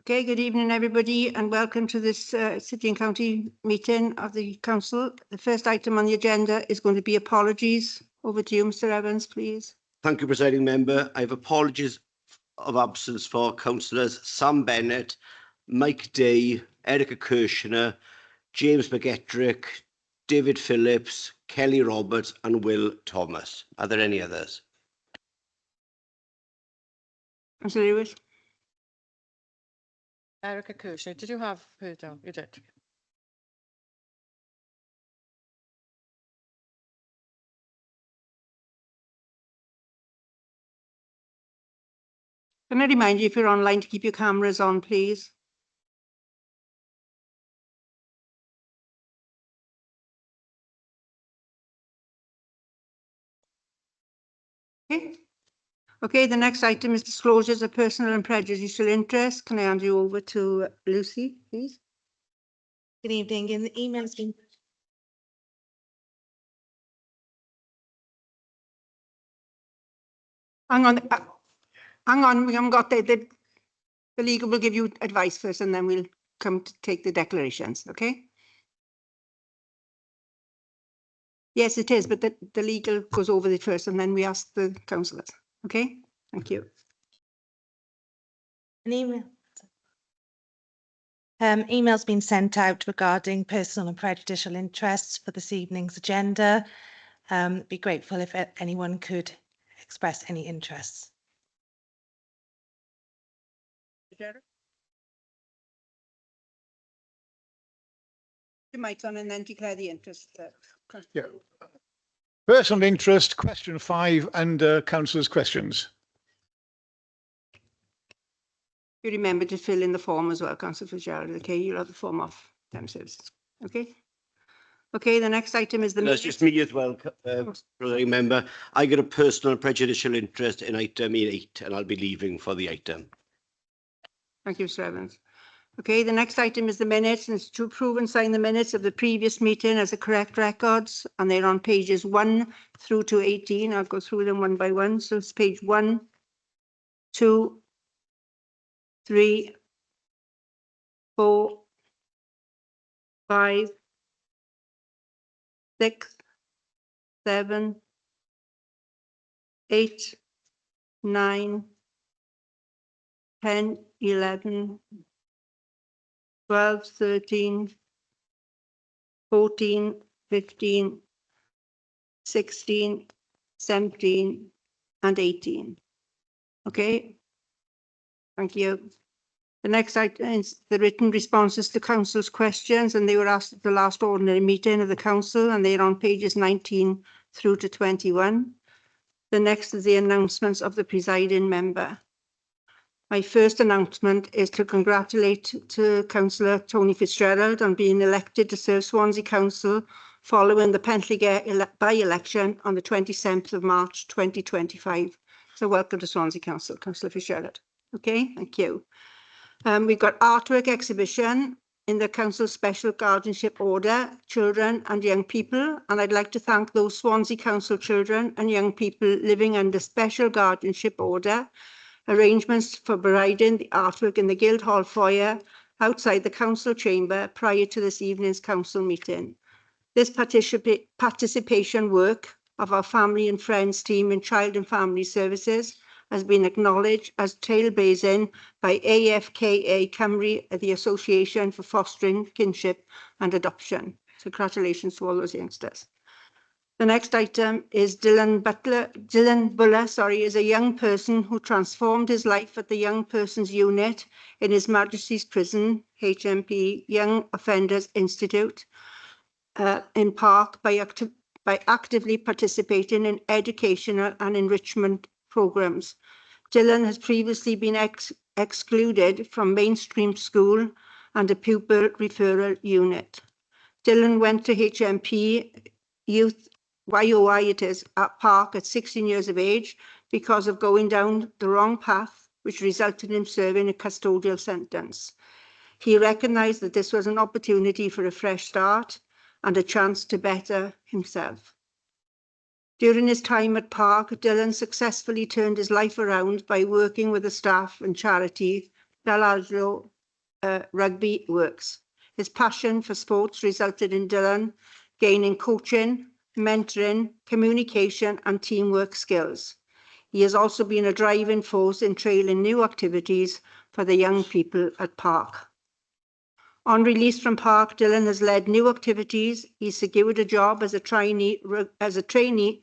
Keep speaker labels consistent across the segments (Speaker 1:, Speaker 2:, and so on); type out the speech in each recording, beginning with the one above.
Speaker 1: Okay, good evening, everybody, and welcome to this City and County meeting of the Council. The first item on the agenda is going to be apologies. Over to you, Mr Evans, please.
Speaker 2: Thank you, Presiding Member. I have apologies of absence for Councillors Sam Bennett, Mike Day, Erica Kirshner, James McGettrick, David Phillips, Kelly Roberts and Will Thomas. Are there any others?
Speaker 1: Councillor Lewis.
Speaker 3: Erica Kirshner, did you have her down? You did.
Speaker 1: Can I remind you, if you're online, to keep your cameras on, please? Okay. Okay, the next item is disclosures of personal and prejudicial interest. Can I hand you over to Lucy, please?
Speaker 4: Good evening. In the emails been
Speaker 1: Hang on, we haven't got the legal will give you advice first and then we'll come to take the declarations, okay? Yes, it is, but the legal goes over it first and then we ask the councillors, okay? Thank you.
Speaker 4: an email. Emails been sent out regarding personal and prejudicial interests for this evening's agenda. Be grateful if anyone could express any interests.
Speaker 1: Your mic's on and then declare the interest.
Speaker 5: Yeah. Personal interest, question 5 and councillors' questions.
Speaker 1: You remember to fill in the form as well, Councillor Fitzgerald, okay? You'll have the form off them services, okay? Okay, the next item is the...
Speaker 2: That's just me as well, Presiding Member. I get a personal and prejudicial interest in item 8 and I'll be leaving for the item.
Speaker 1: Thank you, Mr Evans. Okay, the next item is the minutes, and it's to approve and sign the minutes of the previous meeting as the correct records, and they're on pages 1 through to 18. I'll go through them one by one. So it's page 1, 2, 3, 4, 5, 6, 7, 8, 9, 10, 11, 12, 13, 14, 15, 16, 17, and 18. Okay. Thank you. The next item is the written responses to council's questions, and they were asked at the last ordinary meeting of the council, and they're on pages 19 through to 21. The next is the announcements of the presiding member. My first announcement is to congratulate Councillor Tony Fitzgerald on being elected to serve Swansea Council following the Pentligate by-election on the 27th of March 2025. So welcome to Swansea Council, Councillor Fitzgerald. Okay, thank you. We've got artwork exhibition in the Council's Special Guardianship Order, Children and Young People, and I'd like to thank those Swansea Council children and young people living under Special Guardianship Order. Arrangements for providing the artwork in the Guildhall foyer outside the council chamber prior to this evening's council meeting. This participation work of our family and friends team in Child and Family Services has been acknowledged as trailblazing by AFKA Cymru, the Association for Fostering Kinship and Adoption. So congratulations to all those youngsters. The next item is Dylan Buller, is a young person who transformed his life at the Young Persons Unit in His Majesty's Prison, HMP Young Offenders Institute, in Park by actively participating in educational and enrichment programs. Dylan has previously been excluded from mainstream school and a pupil referral unit. Dylan went to HMP Youth YOI it is at Park at 16 years of age because of going down the wrong path, which resulted in him serving a custodial sentence. He recognised that this was an opportunity for a fresh start and a chance to better himself. During his time at Park, Dylan successfully turned his life around by working with the staff and charity Dalaglo Rugby Works. His passion for sports resulted in Dylan gaining coaching, mentoring, communication and teamwork skills. He has also been a driving force in trailing new activities for the young people at Park. On release from Park, Dylan has led new activities. He secured a job as a trainee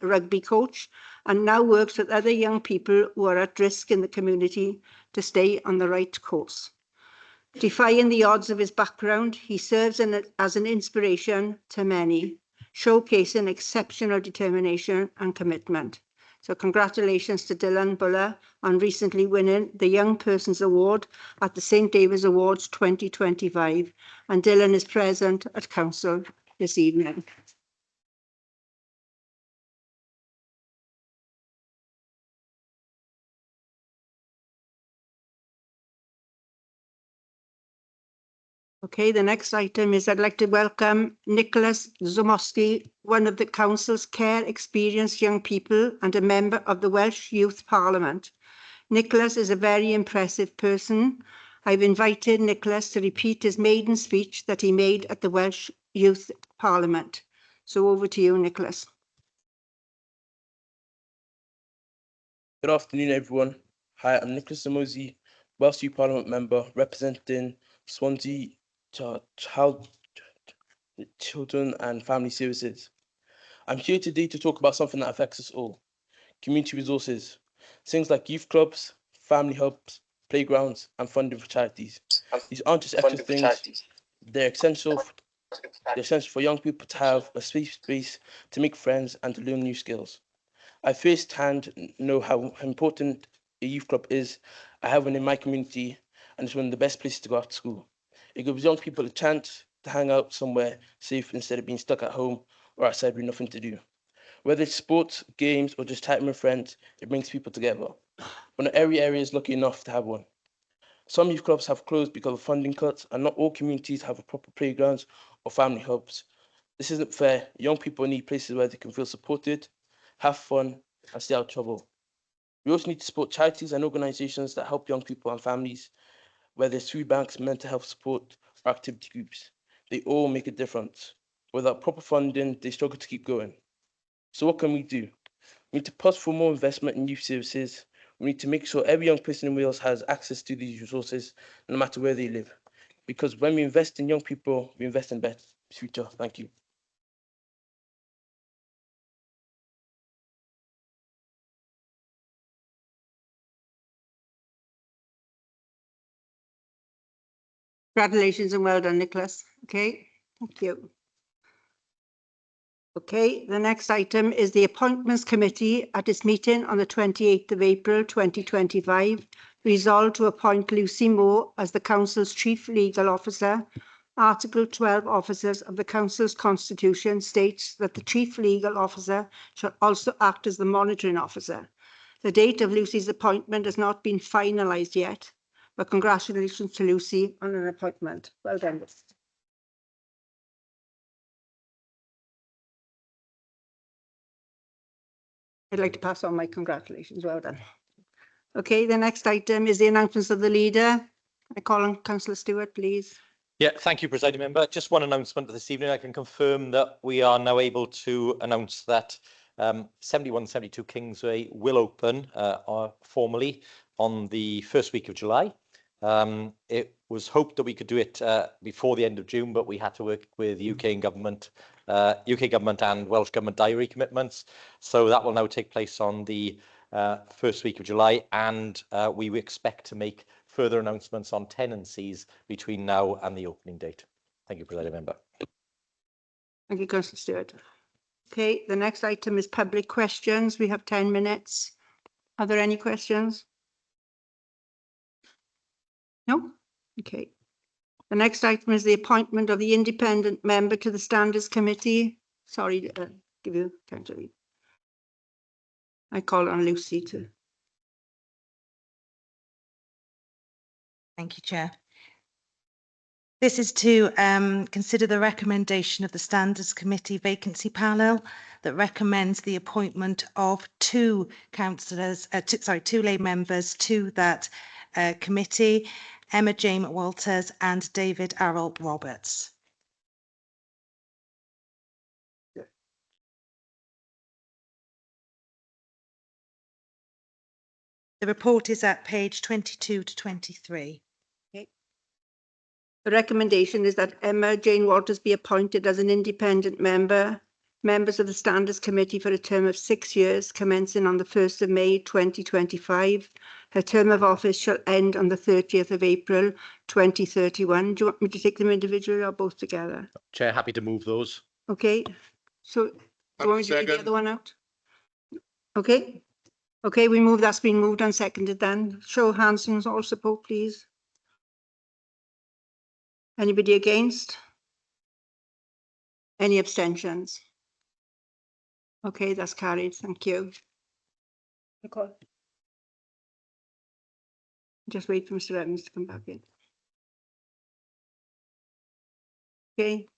Speaker 1: rugby coach and now works with other young people who are at risk in the community to stay on the right course. Defying the odds of his background, he serves as an inspiration to many, showcasing exceptional determination and commitment. So congratulations to Dylan Buller on recently winning the Young Persons Award at the St David's Awards 2025. And Dylan is present at Council this evening. Okay, the next item is I'd like to welcome Nicholas Zomowski, one of the Council's care experienced young people and a member of the Welsh Youth Parliament. Nicholas is a very impressive person. I've invited Nicholas to repeat his maiden speech that he made at the Welsh Youth Parliament. So over to you, Nicholas.
Speaker 6: Good afternoon, everyone. Hi, I'm Nicholas Zomowski, Welsh Youth Parliament member representing Swansea Children and Family Services. I'm here today to talk about something that affects us all: community resources, things like youth clubs, family hubs, playgrounds, and funding for charities. These aren't just extra things; they're essential for young people to have a safe space to make friends and to learn new skills. I firsthand know how important a youth club is. I have one in my community, and it's one of the best places to go after school. It gives young people a chance to hang out somewhere safe instead of being stuck at home or outside with nothing to do. Whether it's sports, games, or just chatting with friends, it brings people together. But not every area is lucky enough to have one. Some youth clubs have closed because of funding cuts, and not all communities have proper playgrounds or family hubs. This isn't fair. Young people need places where they can feel supported, have fun, and stay out of trouble. We also need to support charities and organisations that help young people and families, whether it's food banks, mental health support, or activity groups. They all make a difference. Without proper funding, they struggle to keep going. So what can we do? We need to push for more investment in youth services. We need to make sure every young person in Wales has access to these resources, no matter where they live. Because when we invest in young people, we invest in better future. Thank you.
Speaker 1: Congratulations and well done, Nicholas. Okay, thank you. Okay, the next item is the Appointments Committee at its meeting on the 28th of April 2025 resolved to appoint Lucy Moore as the Council's Chief Legal Officer. Article 12 Officers of the Council's Constitution states that the Chief Legal Officer shall also act as the Monitoring Officer. The date of Lucy's appointment has not been finalised yet, but congratulations to Lucy on an appointment. Well done. I'd like to pass on my congratulations. Well done. Okay, the next item is the announcements of the leader. I call on Councillor Stewart, please.
Speaker 7: Yeah, thank you, Presiding Member. Just one announcement this evening. I can confirm that we are now able to announce that 7172 Kingsway will open formally on the first week of July. It was hoped that we could do it before the end of June, but we had to work with UK government and Welsh Government diary commitments. So that will now take place on the first week of July, and we expect to make further announcements on tenancies between now and the opening date. Thank you, Presiding Member.
Speaker 1: Thank you, Councillor Stewart. Okay, the next item is public questions. We have 10 minutes. Are there any questions? No? Okay. The next item is the appointment of the independent member to the Standards Committee. Sorry, give you time to read. I call on Lucy to.
Speaker 4: Thank you, Chair. This is to consider the recommendation of the Standards Committee vacancy panel that recommends the appointment of two lay members to that committee. Emma Jane Walters and David Errol Roberts. The report is at page 22 to 23.
Speaker 1: The recommendation is that Emma Jane Walters be appointed as an independent member, members of the Standards Committee for a term of 6 years, commencing on the 1st of May 2025. Her term of office shall end on the 30th of April 2031. Do you want me to take them individually or both together?
Speaker 7: Chair, happy to move those.
Speaker 1: Okay, so do you want me to read the other one out? Okay, okay, that's been moved and seconded then. Show of hands and all support, please. Anybody against? Any abstentions? Okay, that's carried. Thank you. Nicole. Just wait for Mr. Evans to come back in. Okay.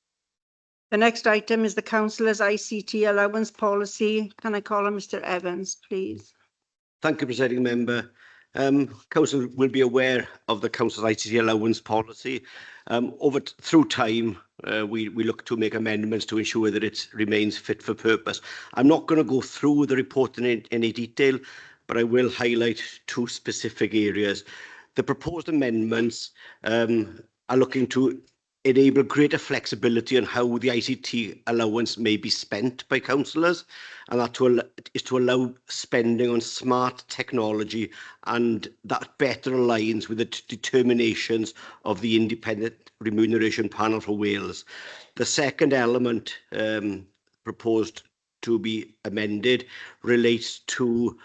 Speaker 1: The next item is the councillor's ICT allowance policy. Can I call on Mr. Evans, please?
Speaker 2: Thank you, Presiding Member. Council will be aware of the Council's ICT allowance policy. Through time, we look to make amendments to ensure that it remains fit for purpose. I'm not going to go through the report in any detail, but I will highlight 2 specific areas. The proposed amendments are looking to enable greater flexibility on how the ICT allowance may be spent by councillors, and that is to allow spending on smart technology, and that better aligns with the determinations of the Independent Remuneration Panel for Wales. The second element proposed to be amended relates to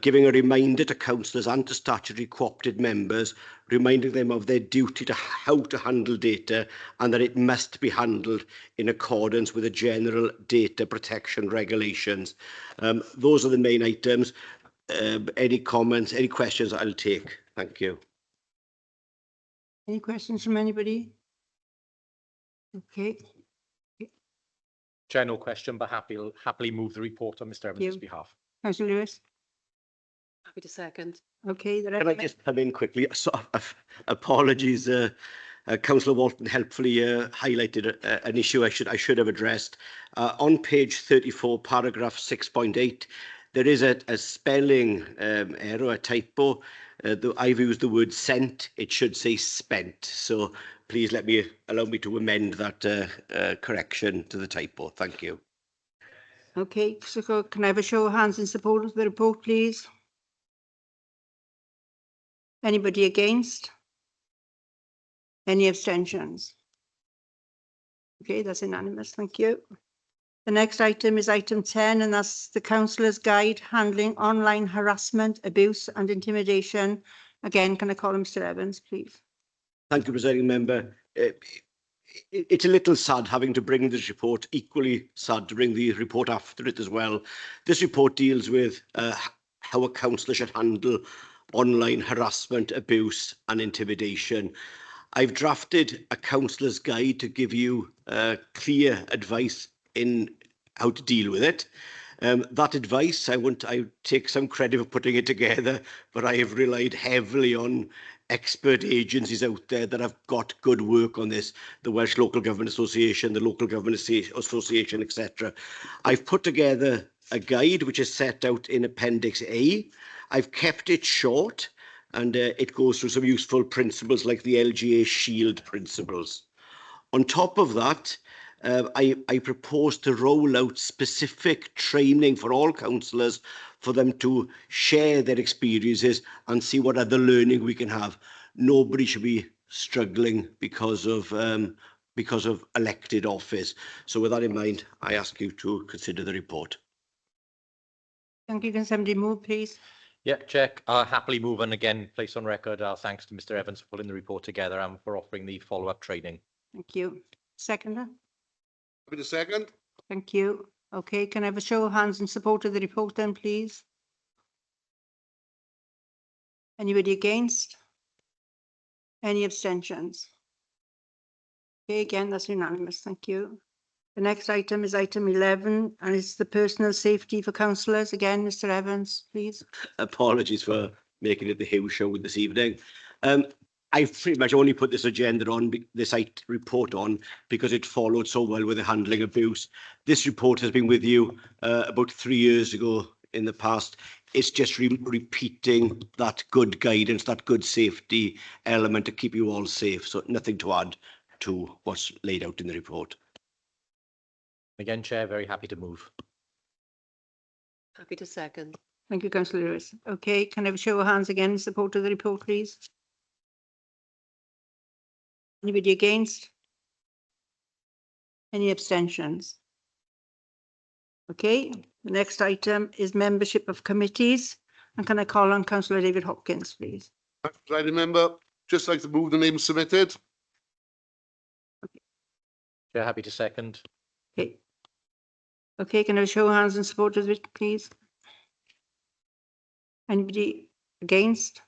Speaker 2: giving a reminder to councillors and to statutory co-opted members, reminding them of their duty to how to handle data and that it must be handled in accordance with the general data protection regulations. Those are the main items. Any comments, any questions I'll take. Thank you.
Speaker 1: Any questions from anybody? Okay.
Speaker 7: Chair, no question, but happily move the report on Mr. Evans' behalf.
Speaker 1: Councillor Lewis?
Speaker 3: Happy to second.
Speaker 1: Okay.
Speaker 2: Can I just come in quickly? So, apologies. Councillor Walton helpfully highlighted an issue I should have addressed. On page 34, paragraph 6.8, there is a spelling error, a typo. I've used the word sent. It should say spent. So please allow me to amend that correction to the typo. Thank you.
Speaker 1: Okay, so can I have a show of hands in support of the report, please? Anybody against? Any abstentions? Okay, that's unanimous. Thank you. The next item is item 10, and that's the Councillor's Guide Handling Online Harassment, Abuse and Intimidation. Again, can I call on Mr. Evans, please?
Speaker 2: Thank you, Presiding Member. It's a little sad having to bring this report, equally sad to bring the report after it as well. This report deals with how a councillor should handle online harassment, abuse and intimidation. I've drafted a councillor's guide to give you clear advice in how to deal with it. That advice, I take some credit for putting it together, but I have relied heavily on expert agencies out there that have got good work on this, the Welsh Local Government Association, the Local Government Association, etc. I've put together a guide which is set out in Appendix A. I've kept it short, and it goes through some useful principles like the LGA Shield principles. On top of that, I propose to roll out specific training for all councillors for them to share their experiences and see what other learning we can have. Nobody should be struggling because of elected office. So with that in mind, I ask you to consider the report.
Speaker 1: Thank you. Can somebody move, please?
Speaker 7: Yeah, Chair, I'll happily move, and again, place on record our thanks to Mr. Evans for pulling the report together and for offering the follow-up training.
Speaker 1: Thank you. Seconder?
Speaker 8: Happy to second.
Speaker 1: Thank you. Okay, can I have a show of hands in support of the report then, please? Anybody against? Any abstentions? Okay, again, that's unanimous. Thank you. The next item is item 11, and it's the personal safety for councillors. Again, Mr. Evans, please.
Speaker 2: Apologies for making it the Hugh show this evening. I've pretty much only put this agenda on, this report on, because it followed so well with the handling abuse. This report has been with you about 3 years ago in the past. It's just repeating that good guidance, that good safety element to keep you all safe. So nothing to add to what's laid out in the report.
Speaker 7: Again, Chair, very happy to move.
Speaker 3: Happy to second.
Speaker 1: Thank you, Councillor Lewis. Okay, can I have a show of hands again in support of the report, please? Anybody against? Any abstentions? Okay, the next item is membership of committees. And can I call on Councillor David Hopkins, please?
Speaker 8: I remember, just like to move the names submitted.
Speaker 7: Chair, happy to second.
Speaker 1: Okay. Okay, can I have a show of hands in support of it, please? Anybody against?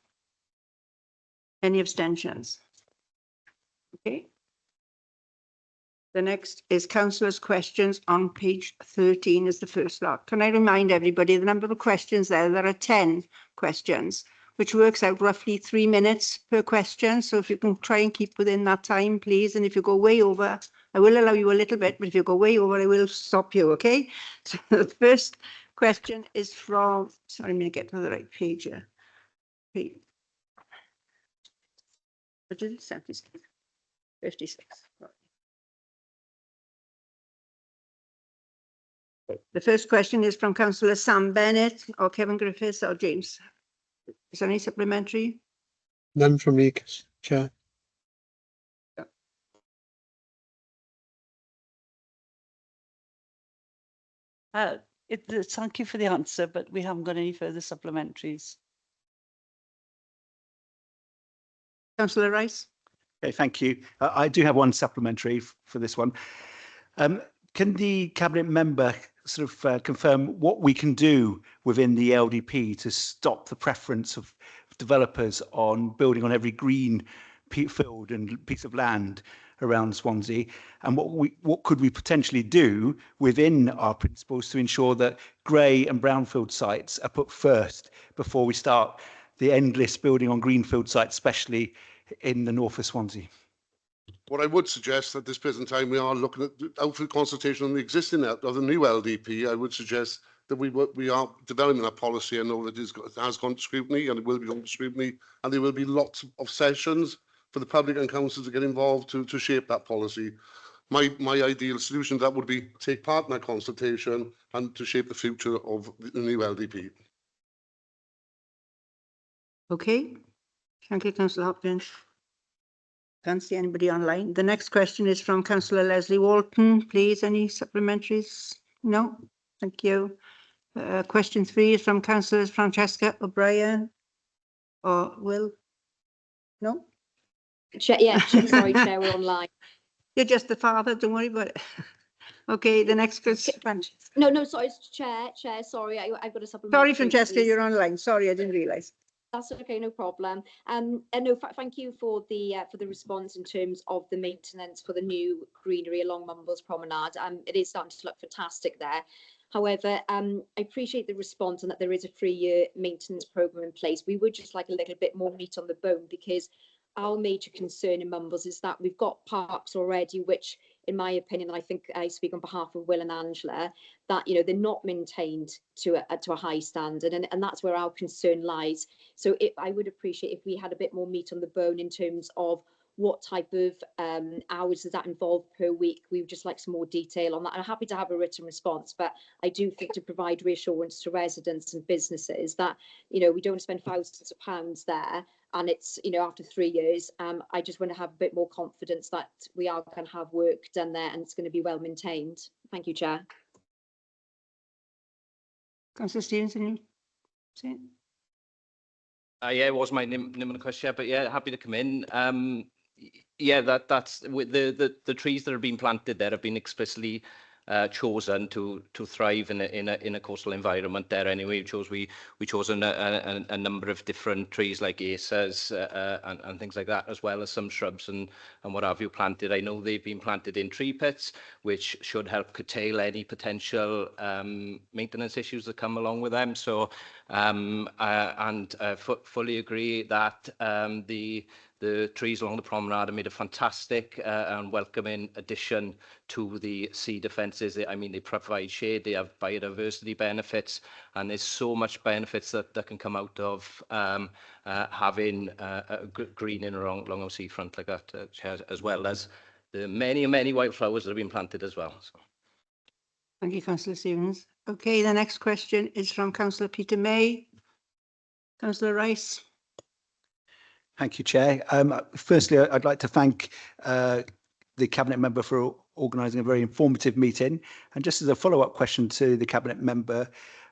Speaker 1: Any abstentions? Okay. The next is councillors' questions on page 13 is the first lot. Can I remind everybody the number of questions there are 10 questions, which works out roughly 3 minutes per question. So if you can try and keep within that time, please. And if you go way over, I will allow you a little bit, but if you go way over, I will stop you, okay? So the first question is from, sorry, I'm going to get to the right page here. What did it say? 56. The first question is from Councillor Sam Bennett or Kevin Griffiths or James. Is there any supplementary?
Speaker 9: None from me, Chair.
Speaker 10: Thank you for the answer, but we haven't got any further supplementaries.
Speaker 1: Councillor Rice.
Speaker 11: Okay, thank you. I do have one supplementary for this one. Can the cabinet member sort of confirm what we can do within the LDP to stop the preference of developers on building on every green field and piece of land around Swansea, and what could we potentially do within our principles to ensure that grey and brownfield sites are put first before we start the endless building on greenfield sites, especially in the north of Swansea?
Speaker 8: What I would suggest at this present time, we are looking at out for consultation on the existing or the new LDP. I would suggest that we are developing a policy. I know that it has gone to scrutiny and it will be going to scrutiny, and there will be lots of sessions for the public and council to get involved to shape that policy. My ideal solution to that would be take part in that consultation and to shape the future of the new LDP.
Speaker 1: Okay. Thank you, Councillor Hopkins. Can't see anybody online. The next question is from Councillor Leslie Walton. Please, any supplementaries? No? Thank you. Question 3 is from Councillors Francesca O'Brien or Will? No?
Speaker 12: Sorry, Chair, we're online.
Speaker 1: You're just the father, don't worry about it. Okay, the next question.
Speaker 12: No, sorry, Chair, sorry, I've got a supplementary.
Speaker 1: Sorry, Francesca,
Speaker 12: please.
Speaker 1: you're online. Sorry, I didn't realise.
Speaker 12: That's okay, no problem. And no, thank you for the response in terms of the maintenance for the new greenery along Mumbles Promenade. It is starting to look fantastic there. However, I appreciate the response and that there is a 3-year maintenance programme in place. We would just like a little bit more meat on the bone, because our major concern in Mumbles is that we've got parks already, which, in my opinion, and I think I speak on behalf of Will and Angela, that they're not maintained to a high standard, and that's where our concern lies. So I would appreciate if we had a bit more meat on the bone in terms of what type of hours does that involve per week. We would just like some more detail on that. I'm happy to have a written response, but I do think to provide reassurance to residents and businesses that we don't spend thousands of pounds there, and it's after 3 years. I just want to have a bit more confidence that we are going to have work done there and it's going to be well maintained. Thank you, Chair.
Speaker 1: Councillor Stevenson.
Speaker 13: Yeah, it was my name question, but yeah, happy to come in. Yeah, that's with the trees that have been planted there have been explicitly chosen to thrive in a coastal environment there. Anyway, we chose a number of different trees like acers and things like that, as well as some shrubs and what have you planted. I know they've been planted in tree pits, which should help curtail any potential maintenance issues that come along with them. So fully agree that The trees along the promenade have made a fantastic and welcoming addition to the sea defences. I mean, they provide shade, they have biodiversity benefits, and there's so much benefits that can come out of having greening along our seafront like that, Chair, as well as the many wildflowers that have been planted as well. So.
Speaker 1: Thank you, Councillor Stevens. Okay, the next question is from Councillor Peter May. Councillor Rice.
Speaker 11: Thank you, Chair. Firstly, I'd like to thank the Cabinet Member for organising a very informative meeting. And just as a follow-up question to the Cabinet Member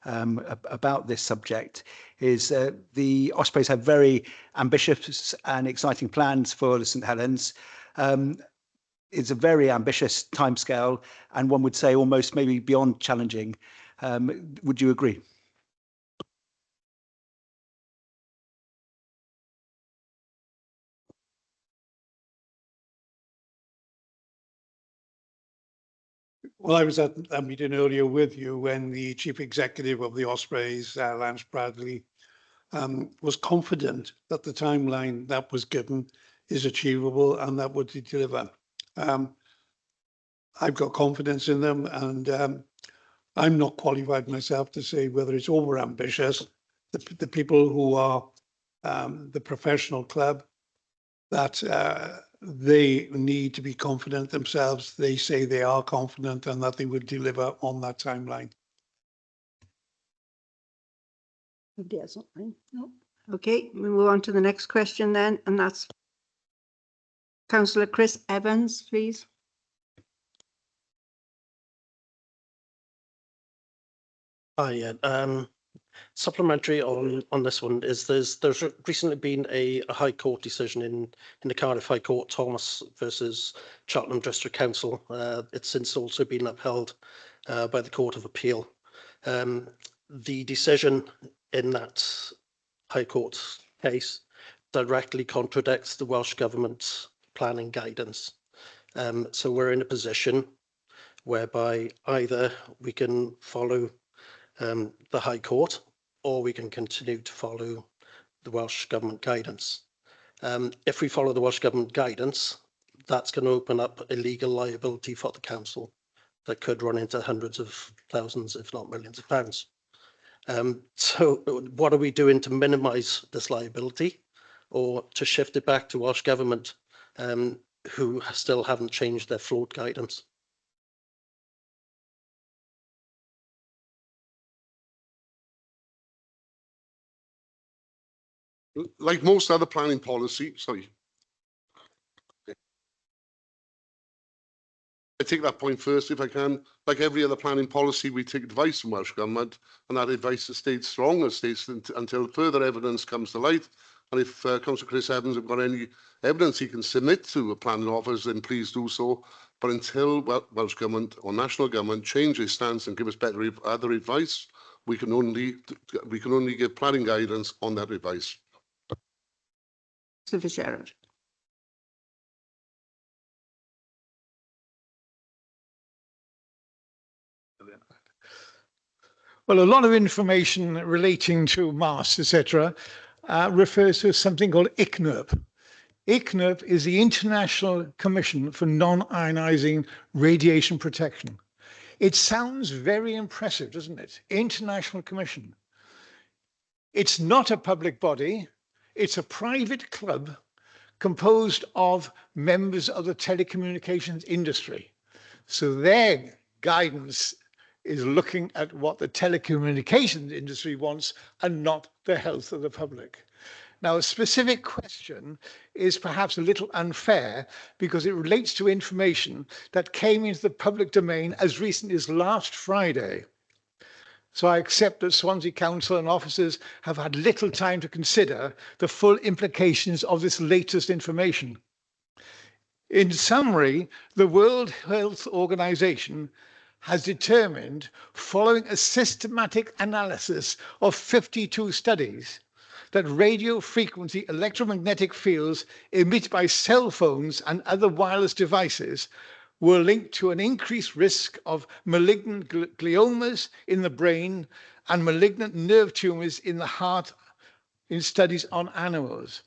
Speaker 11: about this subject, is the Ospreys have very ambitious and exciting plans for the St Helens. It's a very ambitious timescale, and one would say almost maybe beyond challenging. Would you agree?
Speaker 9: Well, I was at a meeting earlier with you when the chief executive of the Ospreys, Lance Bradley, was confident that the timeline that was given is achievable and that would deliver. I've got confidence in them, and I'm not qualified myself to say whether it's over ambitious. The people who are the professional club, that they need to be confident themselves. They say they are confident and that they would deliver on that timeline.
Speaker 1: No. Okay, we move on to the next question then, and that's Councillor Chris Evans, please.
Speaker 14: Hi, supplementary on this one is there's recently been a High Court decision in the Cardiff High Court, Thomas versus Cheltenham District Council. It's since also been upheld by the Court of Appeal. The decision in that High Court case directly contradicts the Welsh Government's planning guidance. So we're in a position whereby either we can follow the High Court, or we can continue to follow the Welsh Government guidance. If we follow the Welsh Government guidance, that's going to open up a legal liability for the council that could run into hundreds of thousands, if not millions of pounds. So what are we doing to minimise this liability, or to shift it back to Welsh Government, who still haven't changed their float guidance?
Speaker 8: Like most other planning policy, sorry. I take that point first if I can. Like every other planning policy, we take advice from Welsh Government, and that advice has stayed strong and stays until further evidence comes to light. And if Councillor Chris Evans have got any evidence he can submit to a planning office, then please do so. But until Welsh Government or National Government change their stance and give us better other advice, we can only give planning guidance on that advice.
Speaker 1: Mr. Fitzgerald.
Speaker 5: Well, a lot of information relating to masts, etc., refers to something called ICNIRP. ICNIRP is the International Commission for Non-Ionizing Radiation Protection. It sounds very impressive, doesn't it? International Commission. It's not a public body. It's a private club composed of members of the telecommunications industry. So their guidance is looking at what the telecommunications industry wants and not the health of the public. Now, a specific question is perhaps a little unfair because it relates to information that came into the public domain as recently as last Friday. So I accept that Swansea Council and officers have had little time to consider the full implications of this latest information. In summary, the World Health Organization has determined, following a systematic analysis of 52 studies, that radio frequency electromagnetic fields emitted by cell phones and other wireless devices were linked to an increased risk of malignant gliomas in the brain and malignant nerve tumors in the heart in studies on animals.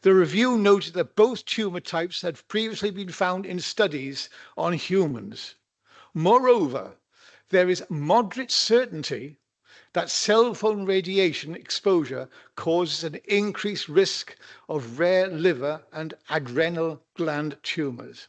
Speaker 5: The review noted that both tumour types had previously been found in studies on humans. Moreover, there is moderate certainty that cell phone radiation exposure causes an increased risk of rare liver and adrenal gland tumours.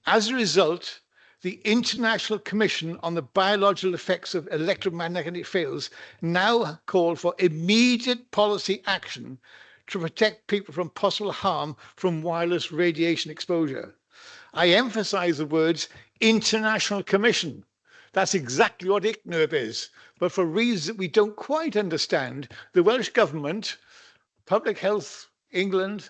Speaker 5: As a result, the International Commission on the Biological Effects of Electromagnetic Fields now call for immediate policy action to protect people from possible harm from wireless radiation exposure. I emphasize the words International Commission. That's exactly what ICNIRP is. But for reasons that we don't quite understand, the Welsh Government, Public Health England,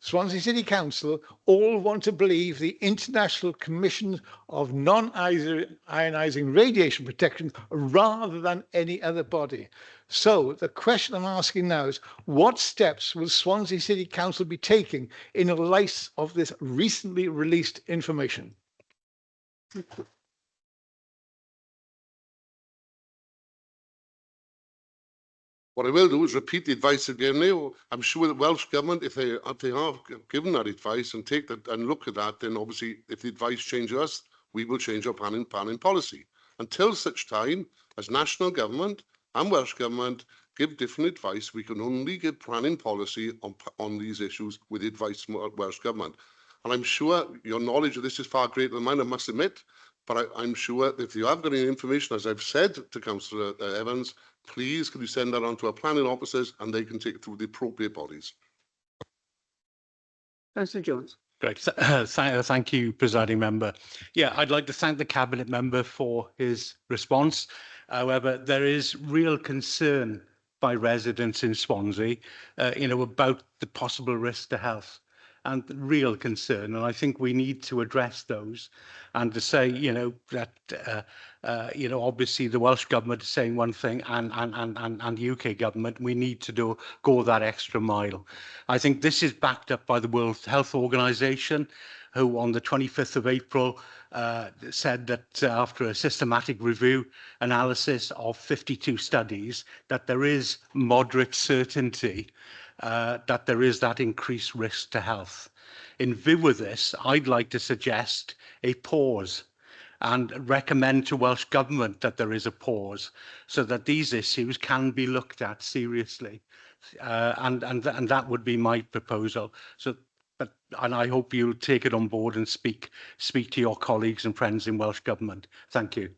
Speaker 5: Swansea City Council all want to believe the International Commission of Non-Ionising Radiation Protection rather than any other body. So the question I'm asking now is, what steps will Swansea City Council be taking in light of this recently released information?
Speaker 8: What I will do is repeat the advice again now. I'm sure the Welsh Government, if they are given that advice and take that and look at that, then obviously if the advice changes us, we will change our planning policy. Until such time as National Government and Welsh Government give different advice, we can only give planning policy on these issues with advice from Welsh Government. And I'm sure your knowledge of this is far greater than mine, I must admit, but I'm sure that if you have got any information, as I've said to Councillor Evans, please can you send that on to our planning officers and they can take it through the appropriate bodies.
Speaker 1: Councillor Jones.
Speaker 15: Great. Thank you, Presiding Member. Yeah, I'd like to thank the Cabinet Member for his response. However, there is real concern by residents in Swansea, about the possible risk to health, and real concern. And I think we need to address those and to say, that, obviously the Welsh Government is saying one thing and the UK Government, we need to go that extra mile. I think this is backed up by the World Health Organization, who on the 25th of April said that after a systematic review analysis of 52 studies, that there is moderate certainty that there is that increased risk to health. In view of this, I'd like to suggest a pause and recommend to Welsh Government that there is a pause so that these issues can be looked at seriously. And that would be my proposal. And I hope you'll take it on board and speak to your colleagues and friends in Welsh Government. Thank you.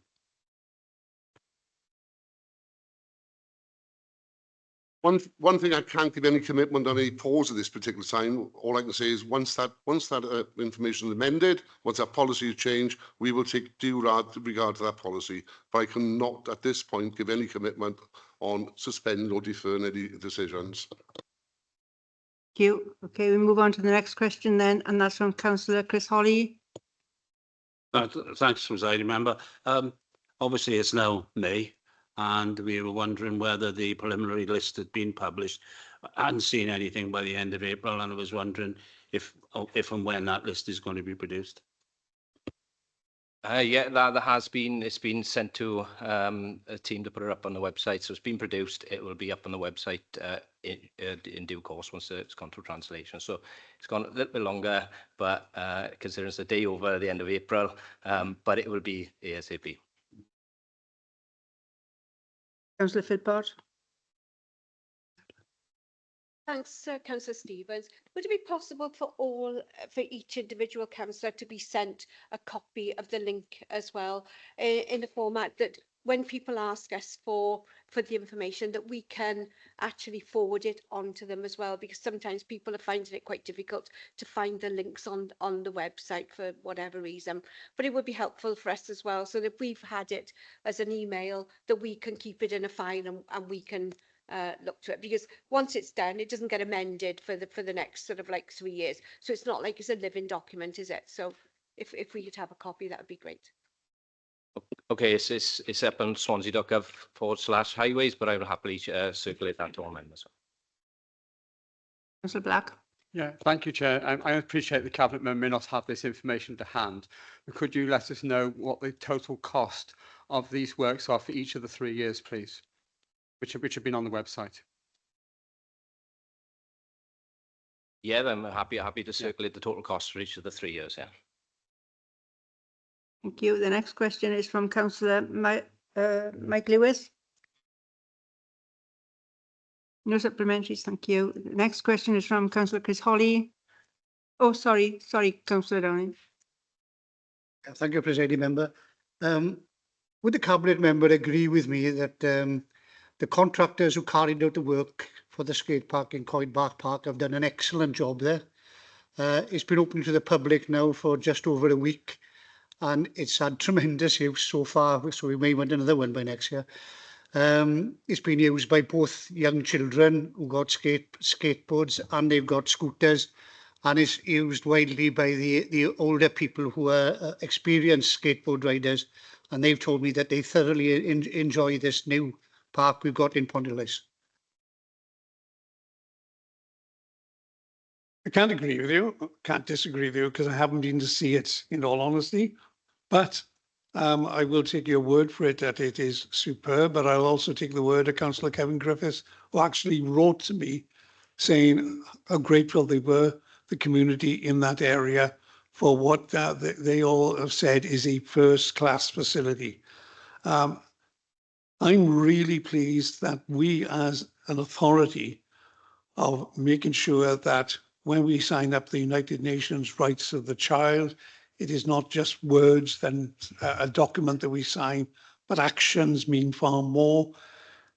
Speaker 8: One thing I can't give any commitment on a pause at this particular time. All I can say is once that information is amended, once that policy is changed, we will take due regard to that policy. But I cannot at this point give any commitment on suspending or deferring any decisions.
Speaker 1: Thank you. Okay, we move on to the next question then, and that's from Councillor Chris Holly.
Speaker 16: Thanks, Presiding Member. Obviously, it's now May, and we were wondering whether the preliminary list had been published. I hadn't seen anything by the end of April, and I was wondering if and when that list is going to be produced.
Speaker 13: Yeah, that has been. It's been sent to a team to put it up on the website. So it's been produced. It will be up on the website in due course once it's gone through translation. So it's gone a little bit longer, but because there is a day over at the end of April, but it will be ASAP.
Speaker 1: Councillor Philpott.
Speaker 3: Thanks, Councillor Stevens. Would it be possible for each individual councillor to be sent a copy of the link as well, in the format that when people ask us for the information, that we can actually forward it on to them as well, because sometimes people are finding it quite difficult to find the links on the website for whatever reason. But it would be helpful for us as well, so that we've had it as an email, that we can keep it in a file and we can look to it, because once it's done, it doesn't get amended for the next sort of like 3 years. So it's not like it's a living document, is it? So if we could have a copy, that would be great.
Speaker 13: Okay, it's up on swansea.gov/highways, but I will happily circulate that to all members.
Speaker 1: Councillor Black.
Speaker 17: Yeah, thank you, Chair. I appreciate the Cabinet Member may not have this information to hand, but could you let us know what the total cost of these works are for each of the 3 years, please, which have been on the website?
Speaker 13: Yeah, I'm happy to circulate the total cost for each of the 3 years. Yeah.
Speaker 1: Thank you. The next question is from Councillor Mike Lewis. No supplementaries, thank you. The next question is from Councillor Chris Holly. Oh, sorry, Councillor Downing.
Speaker 18: Thank you, Presiding Member. Would the Cabinet Member agree with me that the contractors who carried out the work for the skate park in Coed Park have done an excellent job there? It's been open to the public now for just over a week, and it's had tremendous use so far, so we may want another one by next year. It's been used by both young children who got skateboards and they've got scooters, and it's used widely by the older people who are experienced skateboard riders, and they've told me that they thoroughly enjoy this new park we've got in Pontyliss.
Speaker 9: I can't agree with you, can't disagree with you, because I haven't been to see it, in all honesty. But I will take your word for it that it is superb, but I'll also take the word of Councillor Kevin Griffiths, who actually wrote to me saying how grateful they were, the community in that area, for what they all have said is a first-class facility. I'm really pleased that we, as an authority, are making sure that when we sign up the United Nations Rights of the Child, it is not just words and a document that we sign, but actions mean far more.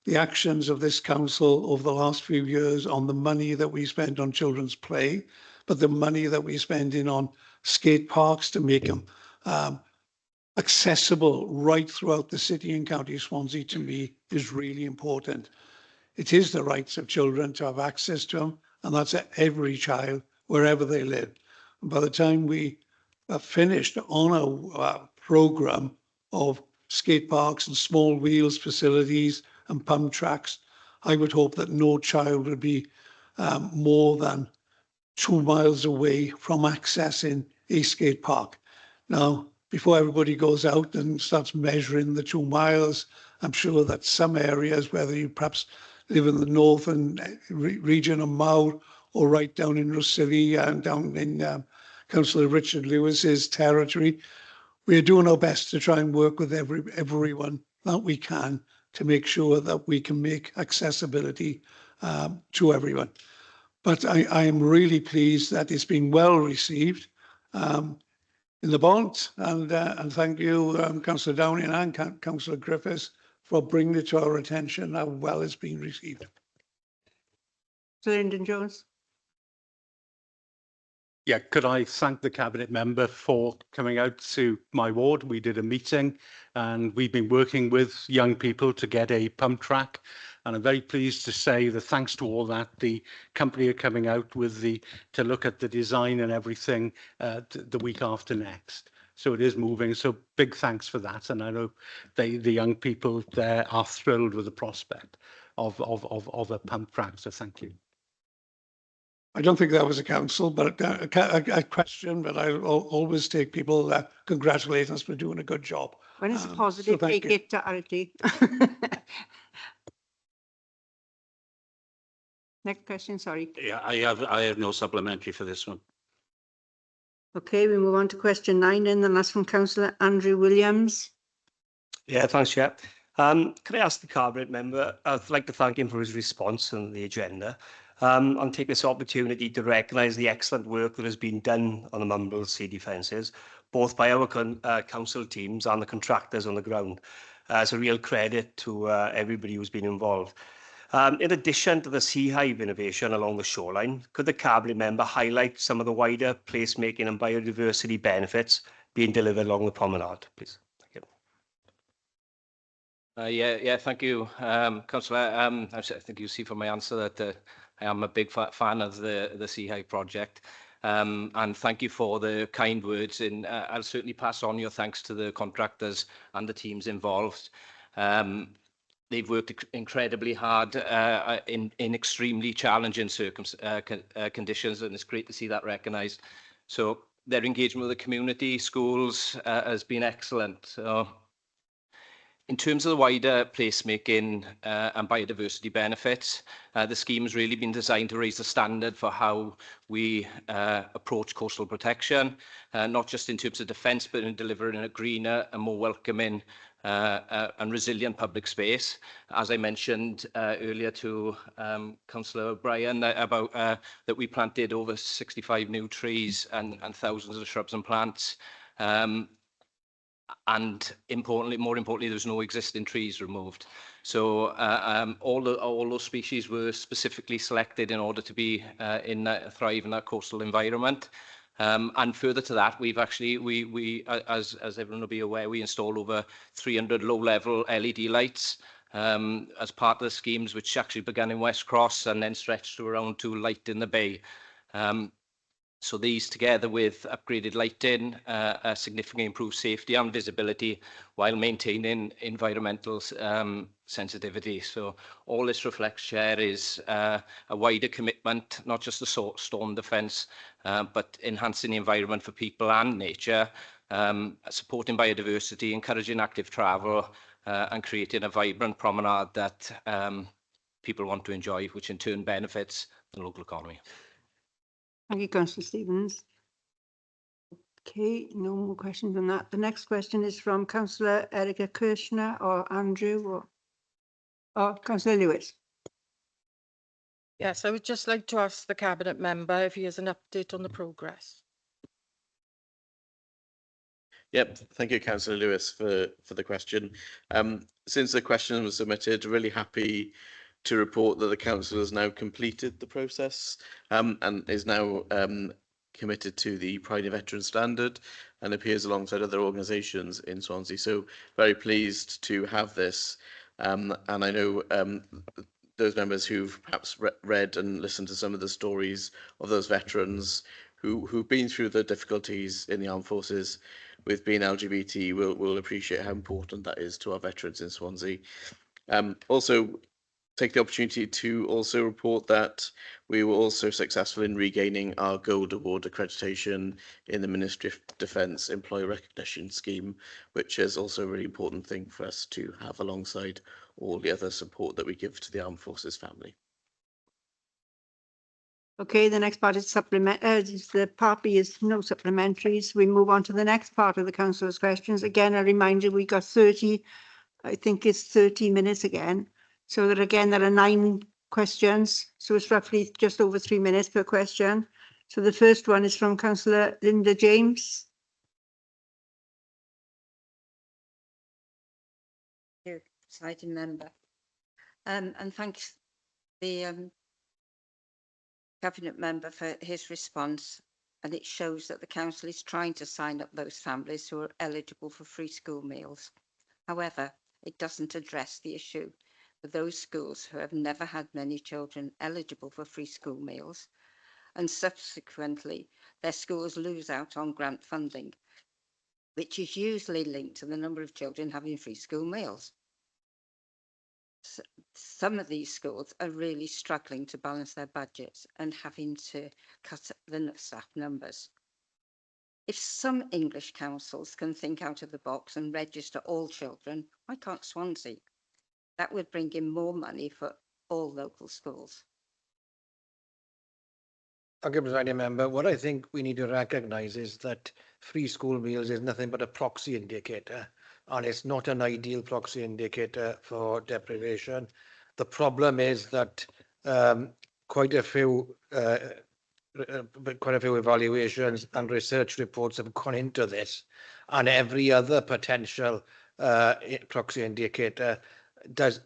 Speaker 9: The actions of this council over the last few years on the money that we spend on children's play, but the money that we spend in on skate parks to make them accessible right throughout the city and county of Swansea, to me, is really important. It is the rights of children to have access to them, and that's every child, wherever they live. And by the time we are finished on a programme of skate parks and small wheels facilities and pump tracks, I would hope that no child would be more than 2 miles away from accessing a skate park. Now, before everybody goes out and starts measuring the 2 miles, I'm sure that some areas, whether you perhaps live in the northern region of Mawr or right down in Russili and down in Councillor Richard Lewis's territory, we are doing our best to try and work with everyone that we can to make sure that we can make accessibility to everyone. But I am really pleased that it's been well received in the bond, and thank you, Councillor Downing and Councillor Griffiths, for bringing it to our attention how well it's been received.
Speaker 1: Sir Lyndon Jones.
Speaker 15: Yeah, could I thank the Cabinet Member for coming out to my ward? We did a meeting and we've been working with young people to get a pump track. And I'm very pleased to say that thanks to all that, the company are coming out with to look at the design and everything the week after next. So it is moving. So big thanks for that. And I know the young people there are thrilled with the prospect of a pump track. So thank you.
Speaker 9: I don't think that was a council, but a question, but I always take people congratulating us for doing a good job.
Speaker 1: When it's positive,
Speaker 9: so
Speaker 1: take it to Arity. Next question, sorry.
Speaker 16: Yeah, I have no supplementary for this one.
Speaker 1: Okay, we move on to question 9, and then that's from Councillor Andrew Williams.
Speaker 19: Yeah, thanks, Chair. Can I ask the Cabinet Member, I'd like to thank him for his response on the agenda, and take this opportunity to recognise the excellent work that has been done on the Mumble Sea defences, both by our council teams and the contractors on the ground. It's a real credit to everybody who's been involved. In addition to the sea hive innovation along the shoreline, could the Cabinet Member highlight some of the wider placemaking and biodiversity benefits being delivered along the promenade, please? Thank you.
Speaker 13: Yeah, thank you, Councillor. I think you see from my answer that I am a big fan of the Sea Hive project. And thank you for the kind words. And I'll certainly pass on your thanks to the contractors and the teams involved. They've worked incredibly hard in extremely challenging conditions, and it's great to see that recognised. So their engagement with the community, schools, has been excellent. So In terms of the wider placemaking and biodiversity benefits, the scheme has really been designed to raise the standard for how we approach coastal protection, not just in terms of defence, but in delivering a greener and more welcoming and resilient public space. As I mentioned earlier to Councillor O'Brien about that we planted over 65 new trees and thousands of shrubs and plants. And more importantly, there's no existing trees removed. So all those species were specifically selected in order to be thrive in that coastal environment. And further to that, we've actually, as everyone will be aware, we installed over 300 low-level LED lights as part of the schemes, which actually began in West Cross and then stretched to around to Light in the Bay. So these, together with upgraded lighting, significantly improve safety and visibility while maintaining environmental sensitivity. So all this reflects, Chair, is a wider commitment, not just to storm defence, but enhancing the environment for people and nature, supporting biodiversity, encouraging active travel, and creating a vibrant promenade that people want to enjoy, which in turn benefits the local economy.
Speaker 1: Thank you, Councillor Stevens. Okay, no more questions on that. The next question is from Councillor Erica Kirshner or Andrew or Councillor Lewis.
Speaker 20: Yes, I would just like to ask the Cabinet member if he has an update on the progress.
Speaker 21: Yep, thank you, Councillor Lewis, for the question. Since the question was submitted, really happy to report that the council has now completed the process and is now committed to the Pride of Veterans standard and appears alongside other organisations in Swansea. So very pleased to have this. And I know those members who've perhaps read and listened to some of the stories of those veterans who've been through the difficulties in the armed forces with being LGBT will appreciate how important that is to our veterans in Swansea. Also, take the opportunity to also report that we were also successful in regaining our Gold Award accreditation in the Ministry of Defence Employee Recognition Scheme, which is also a really important thing for us to have alongside all the other support that we give to the Armed Forces family.
Speaker 1: Okay, the next part is the part B is no supplementaries. We move on to the next part of the councillor's questions. Again, a reminder, we got 30, I think it's 30 minutes again. So that again, there are 9 questions. So it's roughly just over 3 minutes per question. So the first one is from Councillor Linda James.
Speaker 22: Thank you, presiding member. And thanks the Cabinet member for his response. And it shows that the council is trying to sign up those families who are eligible for free school meals. However, it doesn't address the issue for those schools who have never had many children eligible for free school meals, and subsequently their schools lose out on grant funding, which is usually linked to the number of children having free school meals. Some of these schools are really struggling to balance their budgets and having to cut the staff numbers. If some English councils can think out of the box and register all children, why can't Swansea? That would bring in more money for all local schools.
Speaker 23: Thank you, Presiding Member. What I think we need to recognise is that free school meals is nothing but a proxy indicator, and it's not an ideal proxy indicator for deprivation. The problem is that quite a few evaluations and research reports have gone into this, and every other potential proxy indicator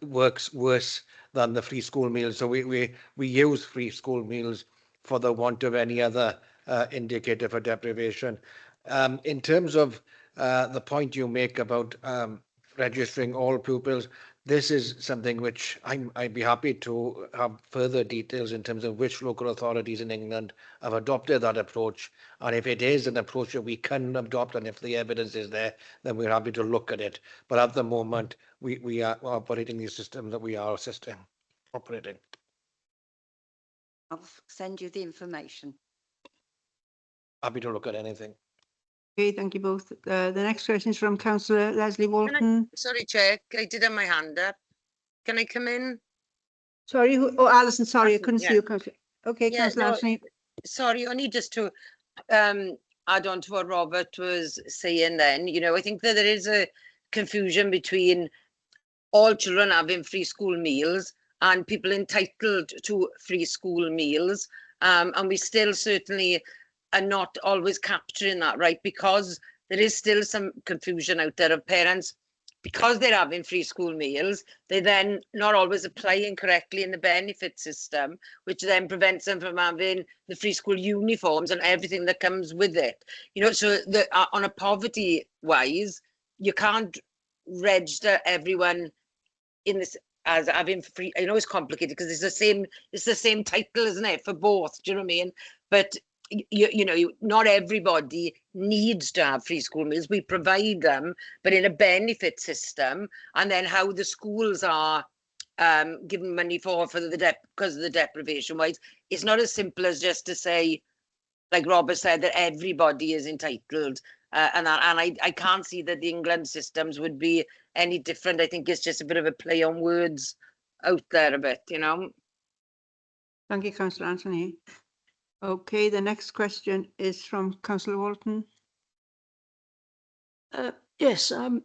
Speaker 23: works worse than the free school meals. So we use free school meals for the want of any other indicator for deprivation. In terms of the point you make about registering all pupils, this is something which I'd be happy to have further details in terms of which local authorities in England have adopted that approach. And if it is an approach that we can adopt, and if the evidence is there, then we're happy to look at it. But at the moment, we are operating the system that we are operating.
Speaker 22: I'll send you the information.
Speaker 23: Happy to look at anything.
Speaker 1: Okay, thank you both. The next question is from Councillor Leslie Walton.
Speaker 2: Sorry, Chair, I did have my hand up. Can I come in?
Speaker 1: Sorry, oh, Alison, sorry, I couldn't
Speaker 2: yeah.
Speaker 1: see you, Councillor. Okay,
Speaker 2: Yeah,
Speaker 1: Councillor
Speaker 2: no,
Speaker 1: Anthony.
Speaker 2: Sorry, only just to add on to what Robert was saying then, you know, I think that there is a confusion between all children having free school meals and people entitled to free school meals. And we still certainly are not always capturing that, right? Because there is still some confusion out there of parents, because they're having free school meals, they then not always applying correctly in the benefit system, which then prevents them from having the free school uniforms and everything that comes with it. You know, so on a poverty wise, you can't register everyone in this as having free. I know it's complicated because it's the same title, isn't it, for both? Do you know what I mean? But not everybody needs to have free school meals. We provide them, but in a benefit system, and then how the schools are given money for because of the deprivation wise, it's not as simple as just to say, like Robert said, that everybody is entitled. And I can't see that the England systems would be any different. I think it's just a bit of a play on words out there a bit, you know.
Speaker 1: Thank you, Councillor Anthony. Okay, the next question is from Councillor Walton.
Speaker 10: Yes, I'm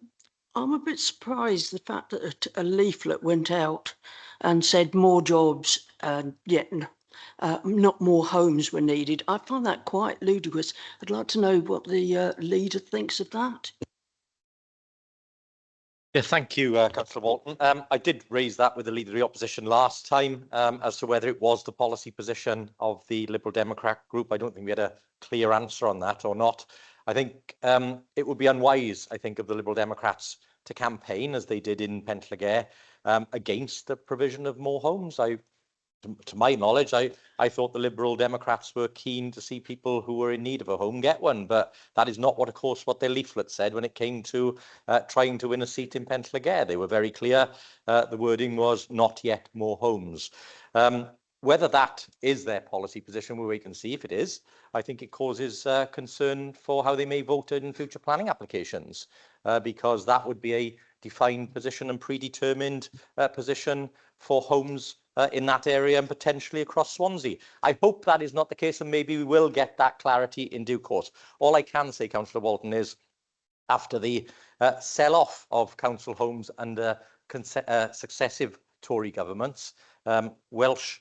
Speaker 10: a bit surprised the fact that a leaflet went out and said more jobs and yet not more homes were needed. I find that quite ludicrous. I'd like to know what the leader thinks of that.
Speaker 7: Yeah, thank you, Councillor Walton. I did raise that with the Leader of the Opposition last time as to whether it was the policy position of the Liberal Democrat group. I don't think we had a clear answer on that or not. I think it would be unwise, I think, of the Liberal Democrats to campaign, as they did in Pentlegare, against the provision of more homes. To my knowledge, I thought the Liberal Democrats were keen to see people who were in need of a home get one, but that is not what their leaflet said when it came to trying to win a seat in Pentlegare. They were very clear. The wording was not yet more homes. Whether that is their policy position, we'll wait and see. If it is, I think it causes concern for how they may vote in future planning applications, because that would be a defined position and predetermined position for homes in that area and potentially across Swansea. I hope that is not the case, and maybe we will get that clarity in due course. All I can say, Councillor Walton, is after the sell-off of council homes under successive Tory governments, Welsh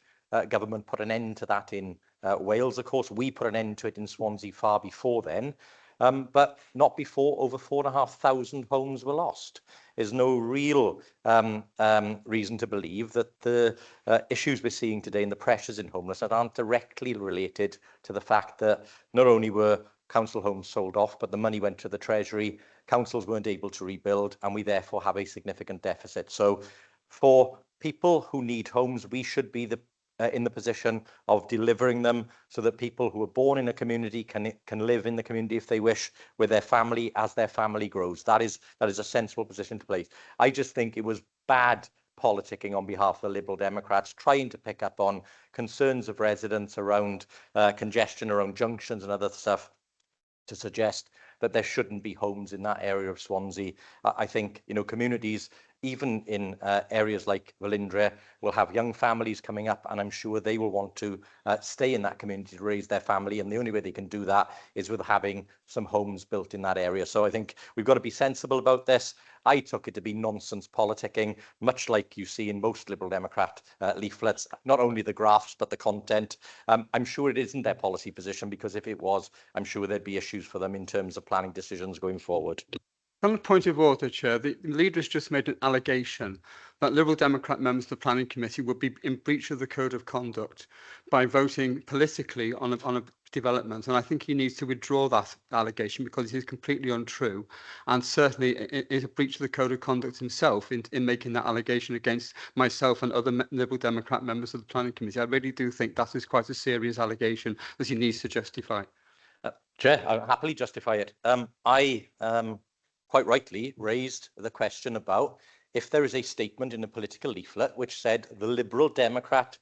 Speaker 7: government put an end to that in Wales. Of course, we put an end to it in Swansea far before then. But not before over 4,500 homes were lost. There's no real reason to believe that the issues we're seeing today and the pressures in homelessness aren't directly related to the fact that not only were council homes sold off, but the money went to the Treasury, councils weren't able to rebuild, and we therefore have a significant deficit. So for people who need homes, we should be in the position of delivering them so that people who are born in a community can live in the community if they wish with their family as their family grows. That is a sensible position to place. I just think it was bad politicking on behalf of the Liberal Democrats, trying to pick up on concerns of residents around congestion around junctions and other stuff to suggest that there shouldn't be homes in that area of Swansea. I think, communities, even in areas like Velindre, will have young families coming up, and I'm sure they will want to stay in that community to raise their family. And the only way they can do that is with having some homes built in that area. So I think we've got to be sensible about this. I took it to be nonsense politicking, much like you see in most Liberal Democrat leaflets, not only the graphs, but the content. I'm sure it isn't their policy position, because if it was, I'm sure there'd be issues for them in terms of planning decisions going forward.
Speaker 17: On the point of order, Chair, the leader has just made an allegation that Liberal Democrat members of the Planning Committee would be in breach of the Code of Conduct by voting politically on a development. And I think he needs to withdraw that allegation, because it is completely untrue, and certainly is a breach of the Code of Conduct himself in making that allegation against myself and other Liberal Democrat members of the Planning Committee. I really do think that is quite a serious allegation that he needs to justify.
Speaker 7: Chair, I'll happily justify it. I quite rightly raised the question about if there is a statement in a political leaflet which said the Liberal Democrats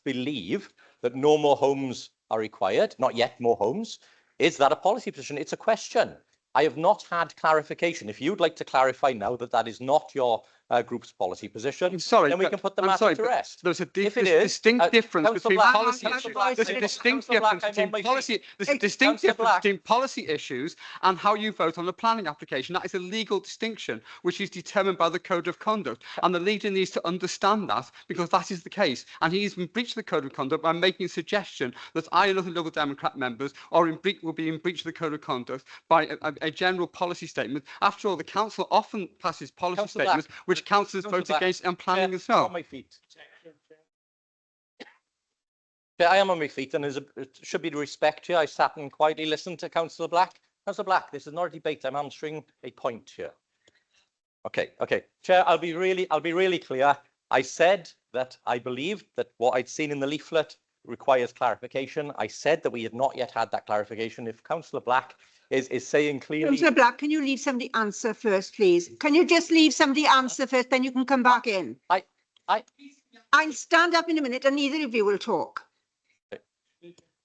Speaker 7: believe that no more homes are required, not yet more homes, Is that a policy position? It's a question. I have not had clarification. If you'd like to clarify now that that is not your group's policy position,
Speaker 17: I'm sorry,
Speaker 7: then we
Speaker 17: but-
Speaker 7: can put the
Speaker 17: I'm
Speaker 7: matter
Speaker 17: sorry,
Speaker 7: to
Speaker 17: but
Speaker 7: rest.
Speaker 17: there's a
Speaker 7: If it is,
Speaker 17: distinct difference
Speaker 7: Councillor
Speaker 17: between
Speaker 7: Black,
Speaker 17: policy
Speaker 7: Councillor
Speaker 17: issues.
Speaker 7: Black,
Speaker 17: There's a
Speaker 7: Councillor
Speaker 17: distinct
Speaker 7: Black,
Speaker 17: difference
Speaker 7: I'm
Speaker 17: between
Speaker 7: on my
Speaker 17: policy.
Speaker 7: feet.
Speaker 17: There's a distinct
Speaker 7: Councillor
Speaker 17: difference
Speaker 7: Black.
Speaker 17: between policy issues and how you vote on the planning application. That is a legal distinction, which is determined by the code of conduct. And the leader needs to understand that, because that is the case. And he's breached the code of conduct by making a suggestion that I and other Liberal Democrat members will be in breach of the code of conduct by a general policy statement. After all, the council often passes policy
Speaker 7: Councillor
Speaker 17: statements
Speaker 7: Black.
Speaker 17: which councillors
Speaker 7: Councillor
Speaker 17: vote
Speaker 7: Black.
Speaker 17: against and planning as
Speaker 7: I'm
Speaker 17: well.
Speaker 7: on my feet. Yeah, I am on my feet, and it should be respect here. I sat and quietly listened to Councillor Black. Councillor Black, this is not a debate. I'm answering a point here. Okay. Chair, I'll be really clear. I said that I believed that what I'd seen in the leaflet requires clarification. I said that we had not yet had that clarification. If Councillor Black is saying clearly...
Speaker 1: Councillor Black, can you leave somebody answer first, please? Can you just leave somebody answer first, then you can come back in? I'll stand up in a minute and neither of you will talk.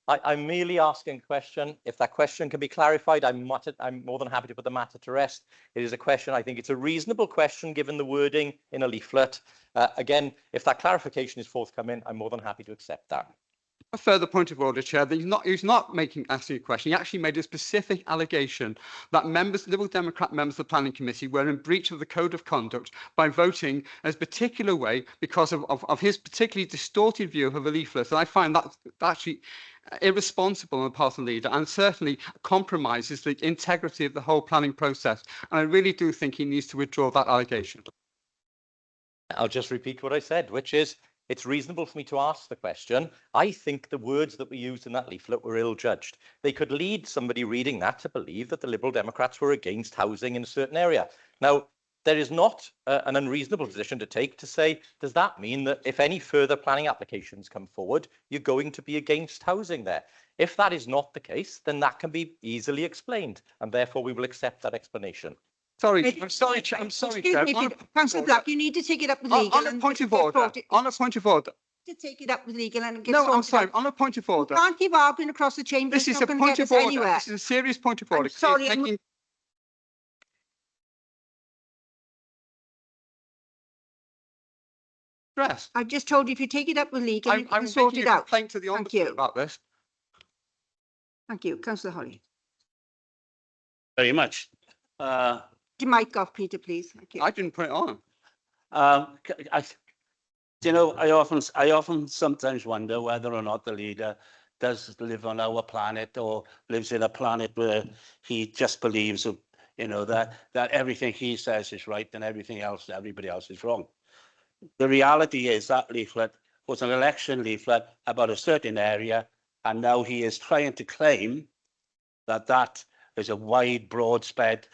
Speaker 7: I'm merely asking a question. If that question can be clarified, I'm more than happy to put the matter to rest. It is a question. I think it's a reasonable question given the wording in a leaflet. Again, if that clarification is forthcoming, I'm more than happy to accept that.
Speaker 17: A further point of order, Chair, that he's not asking a question. He actually made a specific allegation that Liberal Democrat members of the Planning Committee were in breach of the Code of Conduct by voting in a particular way because of his particularly distorted view of a leaflet. And I find that actually irresponsible on the part of the leader, and certainly compromises the integrity of the whole planning process. And I really do think he needs to withdraw that allegation.
Speaker 7: I'll just repeat what I said, which is it's reasonable for me to ask the question. I think the words that were used in that leaflet were ill-judged. They could lead somebody reading that to believe that the Liberal Democrats were against housing in a certain area. Now, there is not an unreasonable position to take to say, does that mean that if any further planning applications come forward, you're going to be against housing there? If that is not the case, then that can be easily explained, and therefore we will accept that explanation.
Speaker 17: Sorry, I'm sorry, Chair.
Speaker 1: Excuse me, Councillor Black, you need to take it up with legal.
Speaker 17: On a point of order. On a point of order.
Speaker 1: To take it up with legal and get
Speaker 17: No, I'm
Speaker 1: sorted
Speaker 17: sorry.
Speaker 1: out.
Speaker 17: On a point of order.
Speaker 1: You can't keep arguing across the chamber.
Speaker 17: This
Speaker 1: It's
Speaker 17: is
Speaker 1: not
Speaker 17: a
Speaker 1: gonna
Speaker 17: point
Speaker 1: get
Speaker 17: of
Speaker 1: us
Speaker 17: order.
Speaker 1: anywhere.
Speaker 17: This is a serious point of order.
Speaker 1: I'm sorry.
Speaker 17: Making...
Speaker 1: I've just told you if you take it up with legal, you
Speaker 17: I'm
Speaker 1: can sort
Speaker 17: making
Speaker 1: it
Speaker 17: a
Speaker 1: out.
Speaker 17: complaint to the Ombudsman about this.
Speaker 1: Thank you. Councillor Holly.
Speaker 16: Very much.
Speaker 1: Your mic off, Peter, please. Thank you.
Speaker 17: I didn't put it on.
Speaker 16: You know, I often sometimes wonder whether or not the leader does live on our planet or lives in a planet where he just believes, you know, that everything he says is right and everybody else is wrong. The reality is that leaflet was an election leaflet about a certain area, and now he is trying to claim that that is a wide, broad-spread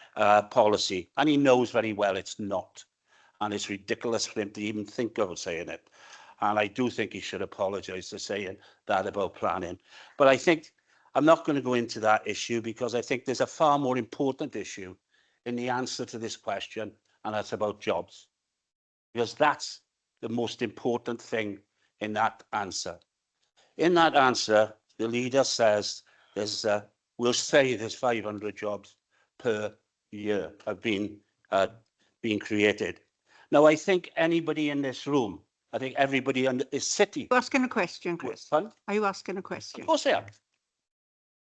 Speaker 16: policy, and he knows very well it's not. And it's ridiculous for him to even think of saying it. And I do think he should apologise for saying that about planning. But I think I'm not going to go into that issue because I think there's a far more important issue in the answer to this question, and that's about jobs. Because that's the most important thing in that answer. In that answer, the leader says we'll say there's 500 jobs per year have been created. Now, I think anybody in this room, I think everybody in this city...
Speaker 1: Are you asking a question, Chris?
Speaker 16: Pardon?
Speaker 1: Are you asking a question?
Speaker 16: Of course I am.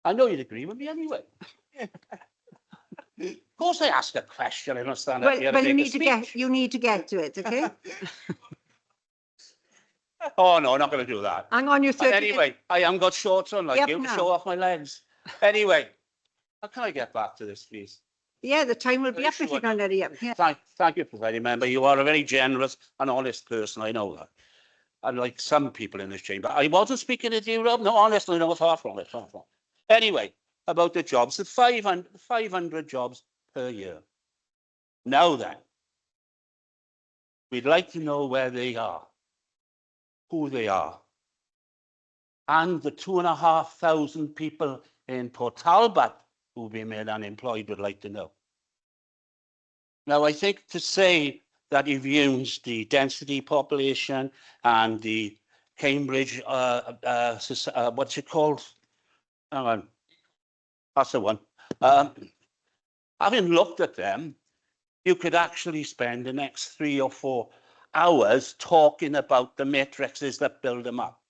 Speaker 16: I know you'd agree with me anyway. Of course I ask a question. I must stand up here and
Speaker 1: you
Speaker 16: make a speech.
Speaker 1: you need to get to it, okay?
Speaker 16: Oh, no, I'm not going to do that.
Speaker 1: Hang on, you're 30
Speaker 16: Anyway, I haven't got shorts on like you to show off my legs. Anyway, how can I get back to this, please?
Speaker 1: Yeah, the time will be up if you don't hurry up. Yeah.
Speaker 16: Thank you, President Member. You are a very generous and honest person. I know that. Unlike some people in this chamber. I wasn't speaking to you, Rob. No, honestly, no, far from it. Far from it. Anyway, about the jobs, the 500 jobs per year. Now then, we'd like to know where they are, who they are. And the 2,500 people in Port Talbot who've been made unemployed would like to know. Now, I think to say that you've used the density population and the Cambridge, what's it called? Hang on. That's the one. Having looked at them, you could actually spend the next 3 or 4 hours talking about the matrices that build them up.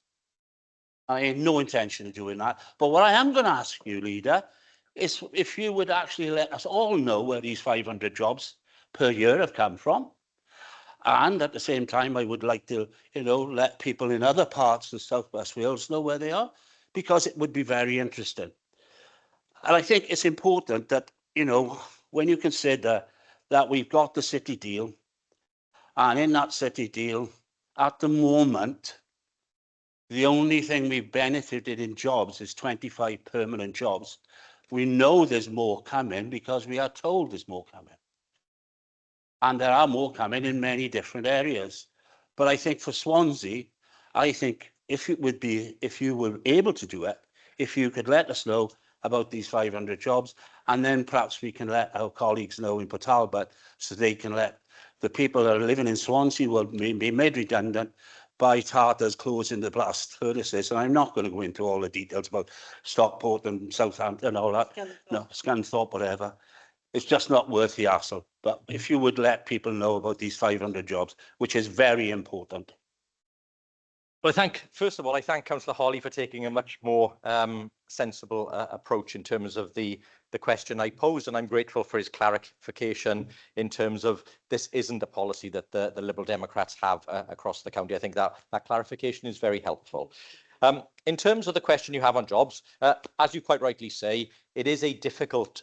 Speaker 16: I have no intention of doing that. But what I am going to ask you, Leader, is if you would actually let us all know where these 500 jobs per year have come from. And at the same time, I would like to, let people in other parts of South West Wales know where they are, because it would be very interesting. And I think it's important that, when you consider that we've got the city deal, and in that city deal, at the moment, the only thing we've benefited in jobs is 25 permanent jobs. We know there's more coming because we are told there's more coming. And there are more coming in many different areas. But I think for Swansea, I think if you were able to do it, if you could let us know about these 500 jobs, and then perhaps we can let our colleagues know in Port Talbot, so they can let the people that are living in Swansea will be made redundant by Tartars closing the blast furnaces. And I'm not going to go into all the details about Stockport and Southampton and all that. No, Scunthorpe, whatever. It's just not worth the hassle. But if you would let people know about these 500 jobs, which is very important.
Speaker 7: Well, first of all, I thank Councillor Holly for taking a much more sensible approach in terms of the question I posed, and I'm grateful for his clarification in terms of this isn't a policy that the Liberal Democrats have across the county. I think that clarification is very helpful. In terms of the question you have on jobs, as you quite rightly say, it is a difficult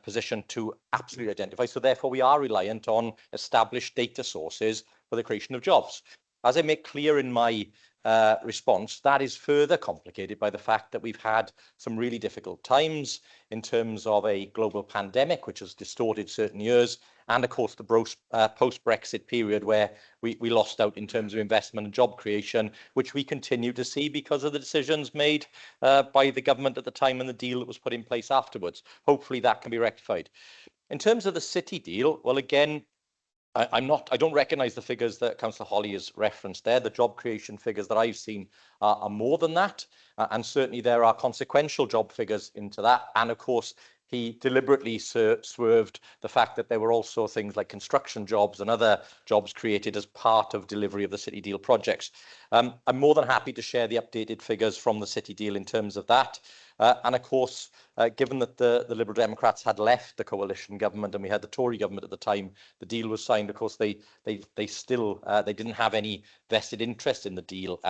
Speaker 7: position to absolutely identify. So therefore, we are reliant on established data sources for the creation of jobs. As I make clear in my response, that is further complicated by the fact that we've had some really difficult times in terms of a global pandemic, which has distorted certain years, and of course the post-Brexit period where we lost out in terms of investment and job creation, which we continue to see because of the decisions made by the government at the time and the deal that was put in place afterwards. Hopefully that can be rectified. In terms of the city deal, well, again, I don't recognise the figures that Councillor Holly has referenced there. The job creation figures that I've seen are more than that. And certainly there are consequential job figures into that. And of course, he deliberately swerved the fact that there were also things like construction jobs and other jobs created as part of delivery of the City Deal projects. I'm more than happy to share the updated figures from the City Deal in terms of that. And of course, given that the Liberal Democrats had left the coalition government and we had the Tory government at the time, the deal was signed. Of course, they didn't have any vested interest in the deal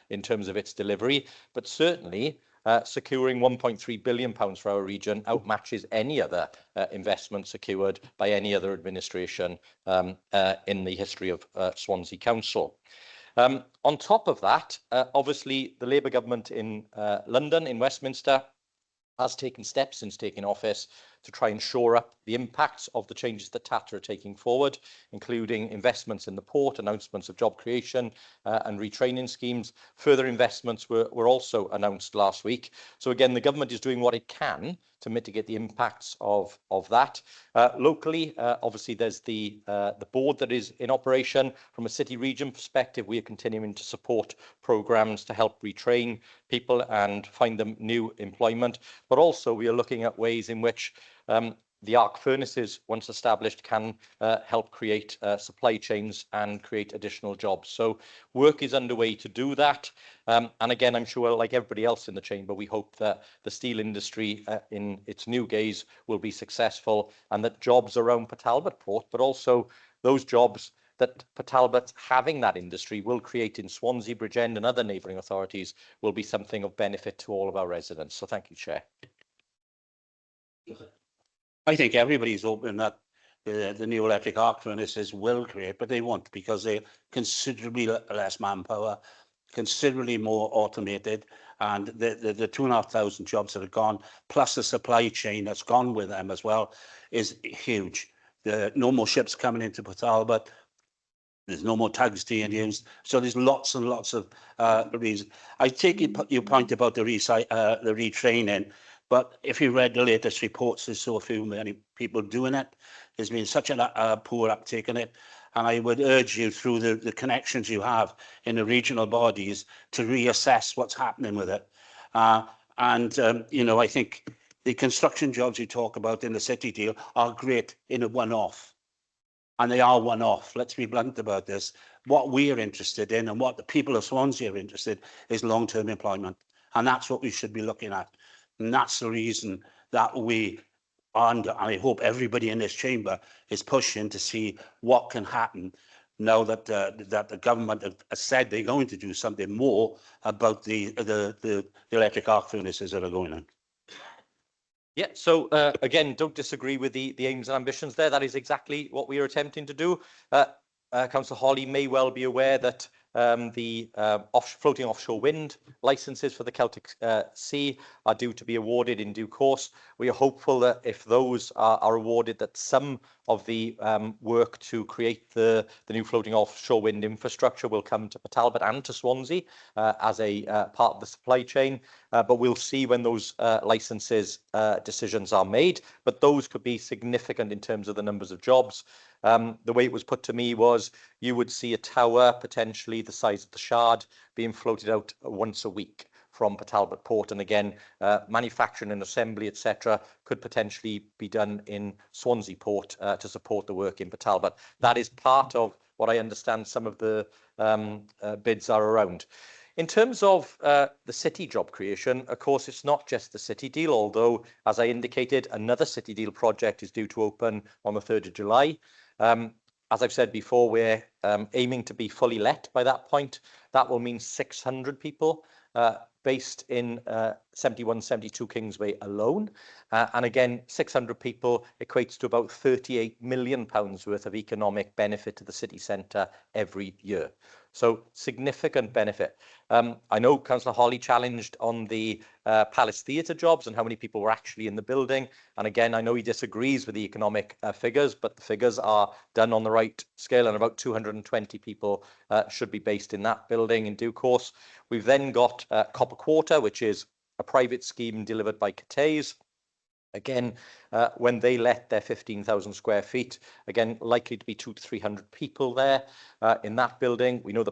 Speaker 7: in terms of its delivery, but certainly securing £1.3 billion for our region outmatches any other investment secured by any other administration in the history of Swansea Council. On top of that, obviously, the Labour government in London, in Westminster, has taken steps since taking office to try and shore up the impacts of the changes that TATA are taking forward, including investments in the port, announcements of job creation and retraining schemes. Further investments were also announced last week. So again, the government is doing what it can to mitigate the impacts of that. Locally, obviously, there's the board that is in operation. From a city region perspective, we are continuing to support programmes to help retrain people and find them new employment. But also, we are looking at ways in which the arc furnaces, once established, can help create supply chains and create additional jobs. So work is underway to do that. And again, I'm sure, like everybody else in the chamber, we hope that the steel industry in its new gaze will be successful and that jobs around Port Talbot Port, but also those jobs that Port Talbot having that industry will create in Swansea, Bridgend and other neighbouring authorities will be something of benefit to all of our residents. So thank you, Chair.
Speaker 16: I think everybody's hoping that the new electric arc furnaces will create, but they won't, because they're considerably less manpower, considerably more automated, and the 2,500 jobs that have gone, plus the supply chain that's gone with them as well, is huge. No more ships coming into Port Talbot. There's no more tugs being used. So there's lots and lots of reasons. I take your point about the retraining. But if you read the latest reports, there's so many people doing it. There's been such a poor uptake in it. And I would urge you, through the connections you have in the regional bodies, to reassess what's happening with it. I think the construction jobs you talk about in the city deal are great in a one-off. And they are one-off. Let's be blunt about this. What we are interested in and what the people of Swansea are interested in is long-term employment. And that's what we should be looking at. And that's the reason that we, and I hope everybody in this chamber is pushing to see what can happen now that that the government has said they're going to do something more about the electric arc furnaces that are going on.
Speaker 7: Yeah, so again, don't disagree with the aims and ambitions there. That is exactly what we are attempting to do. Councillor Holly may well be aware that the floating offshore wind licences for the Celtic Sea are due to be awarded in due course. We are hopeful that if those are awarded, that some of the work to create the new floating offshore wind infrastructure will come to Talbot and to Swansea as a part of the supply chain. But we'll see when those licences decisions are made. But those could be significant in terms of the numbers of jobs. The way it was put to me was you would see a tower potentially the size of the Shard being floated out once a week from Talbot Port, and again manufacturing and assembly etc. could potentially be done in Swansea Port to support the work in Talbot. That is part of what I understand some of the bids are around. In terms of the city job creation, of course, it's not just the city deal, although, as I indicated, another city deal project is due to open on the 3rd of July. As I've said before, we're aiming to be fully let by that point. That will mean 600 people based in 71-72 Kingsway alone. And again, 600 people equates to about £38 million worth of economic benefit to the city centre every year. So significant benefit. I know Councillor Holly challenged on the Palace Theatre jobs and how many people were actually in the building. And again, I know he disagrees with the economic figures, but the figures are done on the right scale, and about 220 people should be based in that building in due course. We've then got Copper Quarter, which is a private scheme delivered by Cateys. Again, when they let their 15,000 square feet, again, likely to be 200 to 300 people there in that building. We know the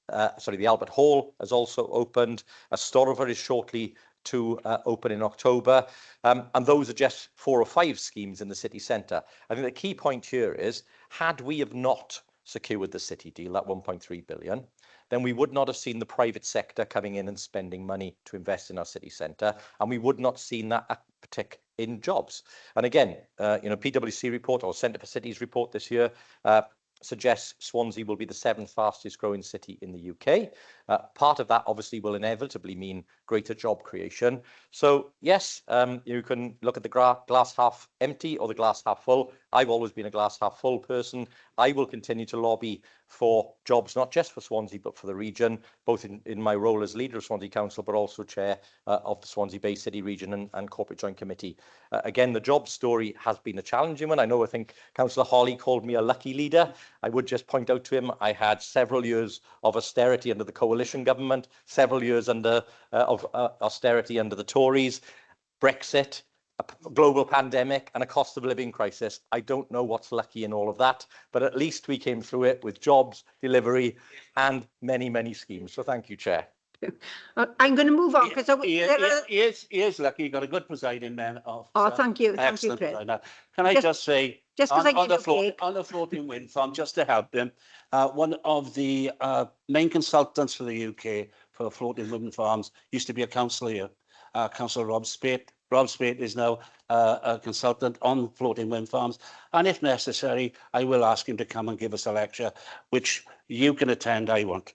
Speaker 7: the Albert Hall has also opened. Storver is shortly to open in October. And those are just 4 or 5 schemes in the city centre. I think the key point here is, had we have not secured the city deal, that 1.3 billion, then we would not have seen the private sector coming in and spending money to invest in our city centre, and we would not have seen that uptick in jobs. And again, PwC report or Centre for Cities report this year suggests Swansea will be the 7th fastest growing city in the UK. Part of that obviously will inevitably mean greater job creation. So yes, you can look at the glass half empty or the glass half full. I've always been a glass half full person. I will continue to lobby for jobs, not just for Swansea, but for the region, both in my role as leader of Swansea Council, but also chair of the Swansea Bay City Region and Corporate Joint Committee. Again, the job story has been a challenging one. I think Councillor Holly called me a lucky leader. I would just point out to him, I had several years of austerity under the coalition government, several years of austerity under the Tories, Brexit, a global pandemic and a cost of living crisis. I don't know what's lucky in all of that, but at least we came through it with jobs, delivery and many, many schemes. So thank you, Chair.
Speaker 1: I'm going to move on because
Speaker 16: He is lucky. He got a good presiding man.
Speaker 1: Thank you. Thank you, Chris.
Speaker 16: Can I just say,
Speaker 1: just
Speaker 16: on the floating wind farm, just to help them, one of the main consultants for the UK for floating wind farms used to be a councillor here, Councillor Rob Spate. Rob Spate is now a consultant on floating wind farms, and if necessary, I will ask him to come and give us a lecture, which you can attend. I won't.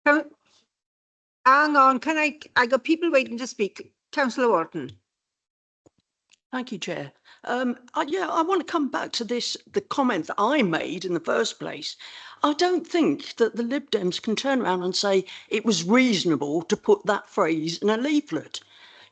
Speaker 1: Hang on, I got people waiting to speak. Councillor Wharton.
Speaker 10: Thank you, Chair. I want to come back to the comment that I made in the first place. I don't think that the Lib Dems can turn around and say it was reasonable to put that phrase in a leaflet.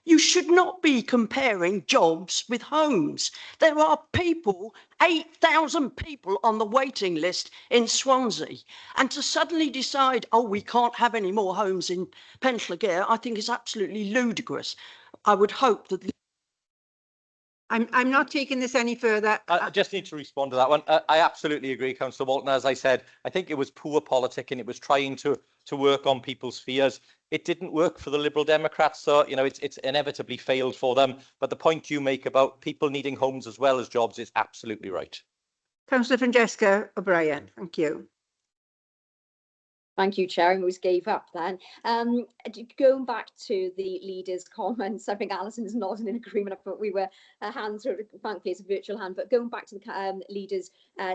Speaker 10: You should not be comparing jobs with homes. There are people, 8,000 people on the waiting list in Swansea. And to suddenly decide, oh, we can't have any more homes in Penllagare, I think is absolutely ludicrous. I would hope that
Speaker 1: I'm not taking this any further.
Speaker 7: I just need to respond to that one. I absolutely agree, Councillor Walton. As I said, I think it was poor politicking. It was trying to work on people's fears. It didn't work for the Liberal Democrats, so you know it's inevitably failed for them. But the point you make about people needing homes as well as jobs is absolutely right.
Speaker 1: Councillor Francesca O'Brien, thank you.
Speaker 4: Thank you, Chair. I always gave up then. Going back to the leaders' comments, I think Alison's nodding in agreement. I thought we were hands, thankfully it's a virtual hand, but going back to the leaders'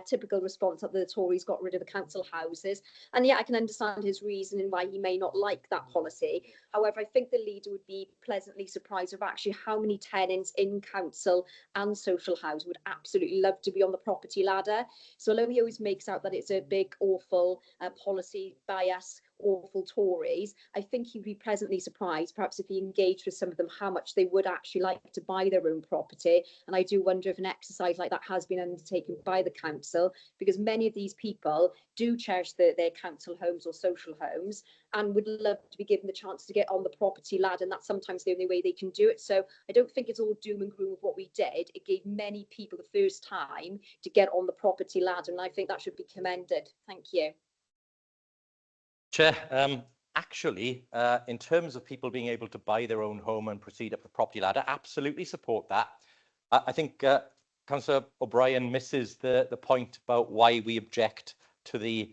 Speaker 4: typical response that the Tories got rid of the council houses. And yeah, I can understand his reasoning why he may not like that policy. However, I think the leader would be pleasantly surprised of actually how many tenants in council and social housing would absolutely love to be on the property ladder. So although he always makes out that it's a big, awful policy by us awful Tories, I think he'd be pleasantly surprised, perhaps if he engaged with some of them, how much they would actually like to buy their own property. And I do wonder if an exercise like that has been undertaken by the council, because many of these people do cherish their council homes or social homes and would love to be given the chance to get on the property ladder, and that's sometimes the only way they can do it. So I don't think it's all doom and gloom of what we did. It gave many people the first time to get on the property ladder, and I think that should be commended. Thank you.
Speaker 7: Chair, actually, in terms of people being able to buy their own home and proceed up the property ladder, absolutely support that. I think Councillor O'Brien misses the point about why we object to the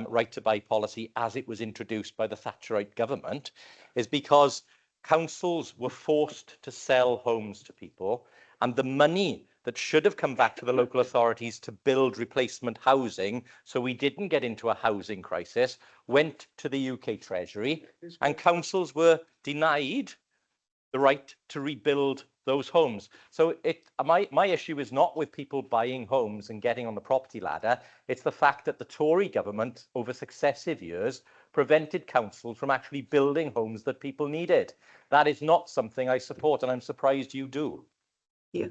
Speaker 7: right to buy policy as it was introduced by the Thatcherite government, is because councils were forced to sell homes to people, and the money that should have come back to the local authorities to build replacement housing so we didn't get into a housing crisis went to the UK Treasury, and councils were denied the right to rebuild those homes. So my issue is not with people buying homes and getting on the property ladder. It's the fact that the Tory government over successive years prevented councils from actually building homes that people needed. That is not something I support, and I'm surprised you do.
Speaker 1: Yeah.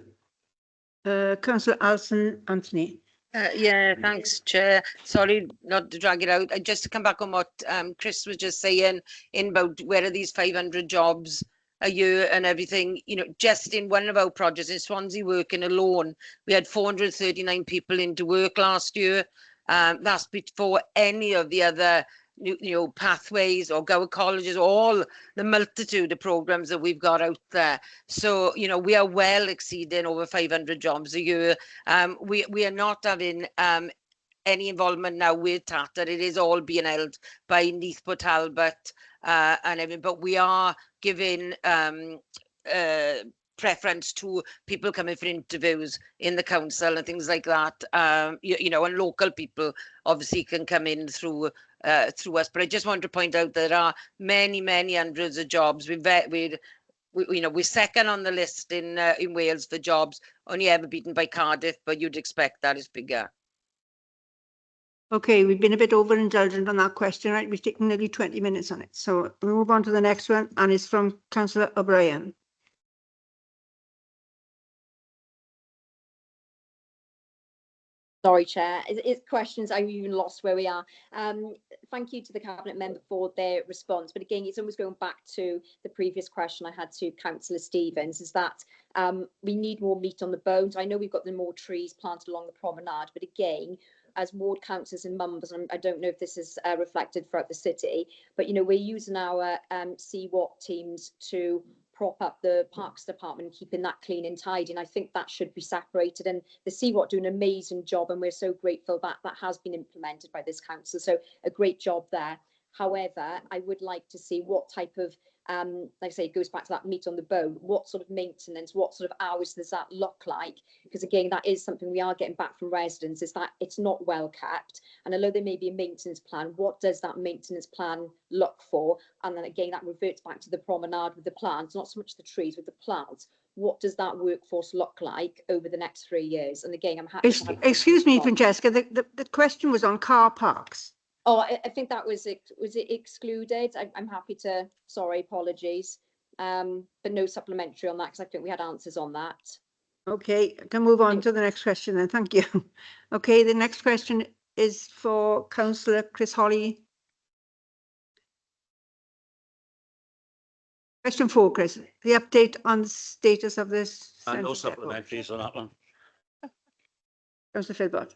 Speaker 1: Councillor Alison Anthony.
Speaker 2: Yeah, thanks, Chair. Sorry not to drag it out. Just to come back on what Chris was just saying in about where are these 500 jobs a year and everything. You know, just in one of our projects in Swansea working alone, we had 439 people into work last year. That's before any of the other pathways or Gower colleges, all the multitude of programs that we've got out there. So, you know, we are well exceeding over 500 jobs a year. We are not having any involvement now with Tata. It is all being held by Neath Port Talbot and everything, but we are giving preference to people coming for interviews in the council and things like that. You know, and local people obviously can come in through us. But I just want to point out there are many hundreds of jobs. We're second on the list in Wales for jobs, only ever beaten by Cardiff, but you'd expect that is bigger.
Speaker 1: Okay, we've been a bit overindulgent on that question, right? We've taken nearly 20 minutes on it. So we'll move on to the next one, and it's from Councillor O'Brien.
Speaker 4: Sorry, Chair. It's questions, I've even lost where we are. Thank you to the Cabinet member for their response. But again, it's almost going back to the previous question I had to Councillor Stevens, is that we need more meat on the bones. I know we've got the more trees planted along the promenade, but again, as ward councillors and members, I don't know if this is reflected throughout the city, but, you know, we're using our CWAT teams to prop up the Parks Department and keeping that clean and tidy. And I think that should be separated. And the CWAT do an amazing job, and we're so grateful that that has been implemented by this council. So a great job there. However, I would like to see what type of, like I say, it goes back to that meat on the bone. What sort of maintenance, what sort of hours does that look like? Because again, that is something we are getting back from residents, is that it's not well kept. And although there may be a maintenance plan, what does that maintenance plan look for? And then again, that reverts back to the promenade with the plants, not so much the trees, with the plants. What does that workforce look like over the next 3 years? And again, I'm happy.
Speaker 1: Excuse me, Francesca, the question was on car parks.
Speaker 4: Oh, I think that was it excluded? I'm happy to, sorry, apologies. But no supplementary on that, because I think we had answers on that.
Speaker 1: Okay, I can move on to the next question then. Thank you. Okay, the next question is for Councillor Chris Holly. Question 4, Chris. The update on the status of this.
Speaker 16: And no
Speaker 1: central depot.
Speaker 16: supplementaries on that one.
Speaker 1: Councillor Philbott.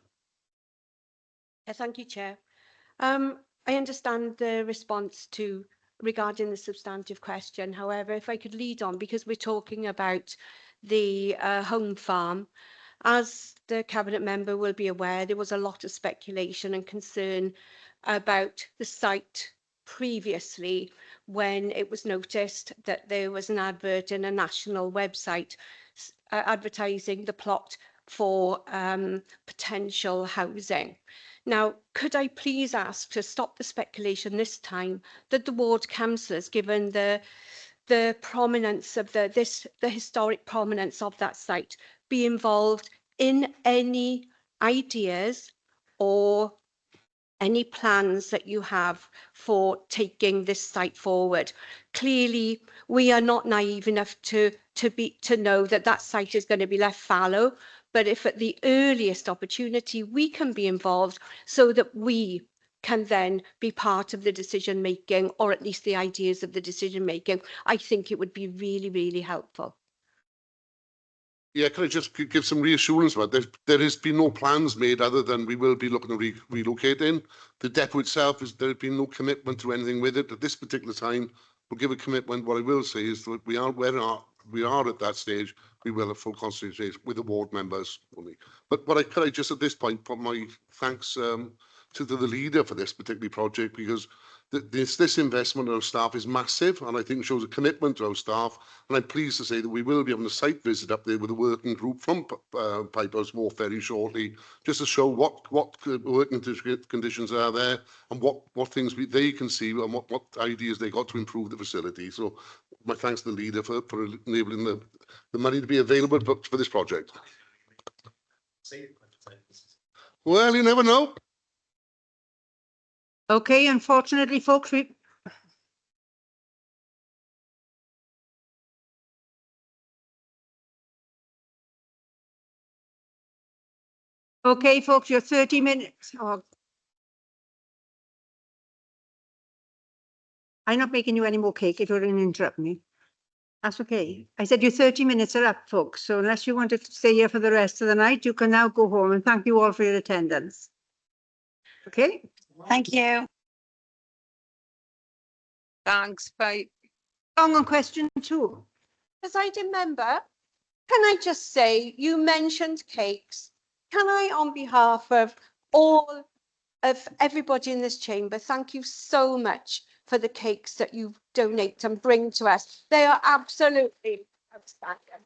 Speaker 3: Thank you, Chair. I understand the response to regarding the substantive question. However, if I could lead on, because we're talking about the home farm, as the Cabinet member will be aware, there was a lot of speculation and concern about the site previously when it was noticed that there was an advert in a national website advertising the plot for potential housing. Now, could I please ask to stop the speculation this time that the ward councillors, given the prominence of the historic prominence of that site, be involved in any ideas or any plans that you have for taking this site forward. Clearly, we are not naive enough to know that that site is going to be left fallow, but if at the earliest opportunity we can be involved so that we can then be part of the decision making, or at least the ideas of the decision making, I think it would be really, really helpful.
Speaker 8: Yeah, can I just give some reassurance about this? There has been no plans made other than we will be looking to relocating. The depot itself, there has been no commitment to anything with it at this particular time. We'll give a commitment. What I will say is that we are at that stage. We will have full consultation with the ward members only. But could I just at this point put my thanks to the leader for this particular project, because this investment in our staff is massive, and I think shows a commitment to our staff. And I'm pleased to say that we will be having a site visit up there with a working group from Piper's Wharf very shortly, just to show what working conditions are there and what things they can see and what ideas they got to improve the facility. So my thanks to the leader for enabling the money to be available for this project. Well, you never know.
Speaker 1: Okay, unfortunately, folks, okay, folks, your 30 minutes. Oh. I'm not making you any more cake if you're going to interrupt me. That's okay. I said your 30 minutes are up, folks. So unless you want to stay here for the rest of the night, you can now go home, and thank you all for your attendance. Okay?
Speaker 22: Thank you.
Speaker 2: Thanks, bye.
Speaker 1: On question 2.
Speaker 3: Presiding member, can I just say, you mentioned cakes. Can I, on behalf of all of everybody in this chamber, thank you so much for the cakes that you donate and bring to us. They are absolutely outstanding.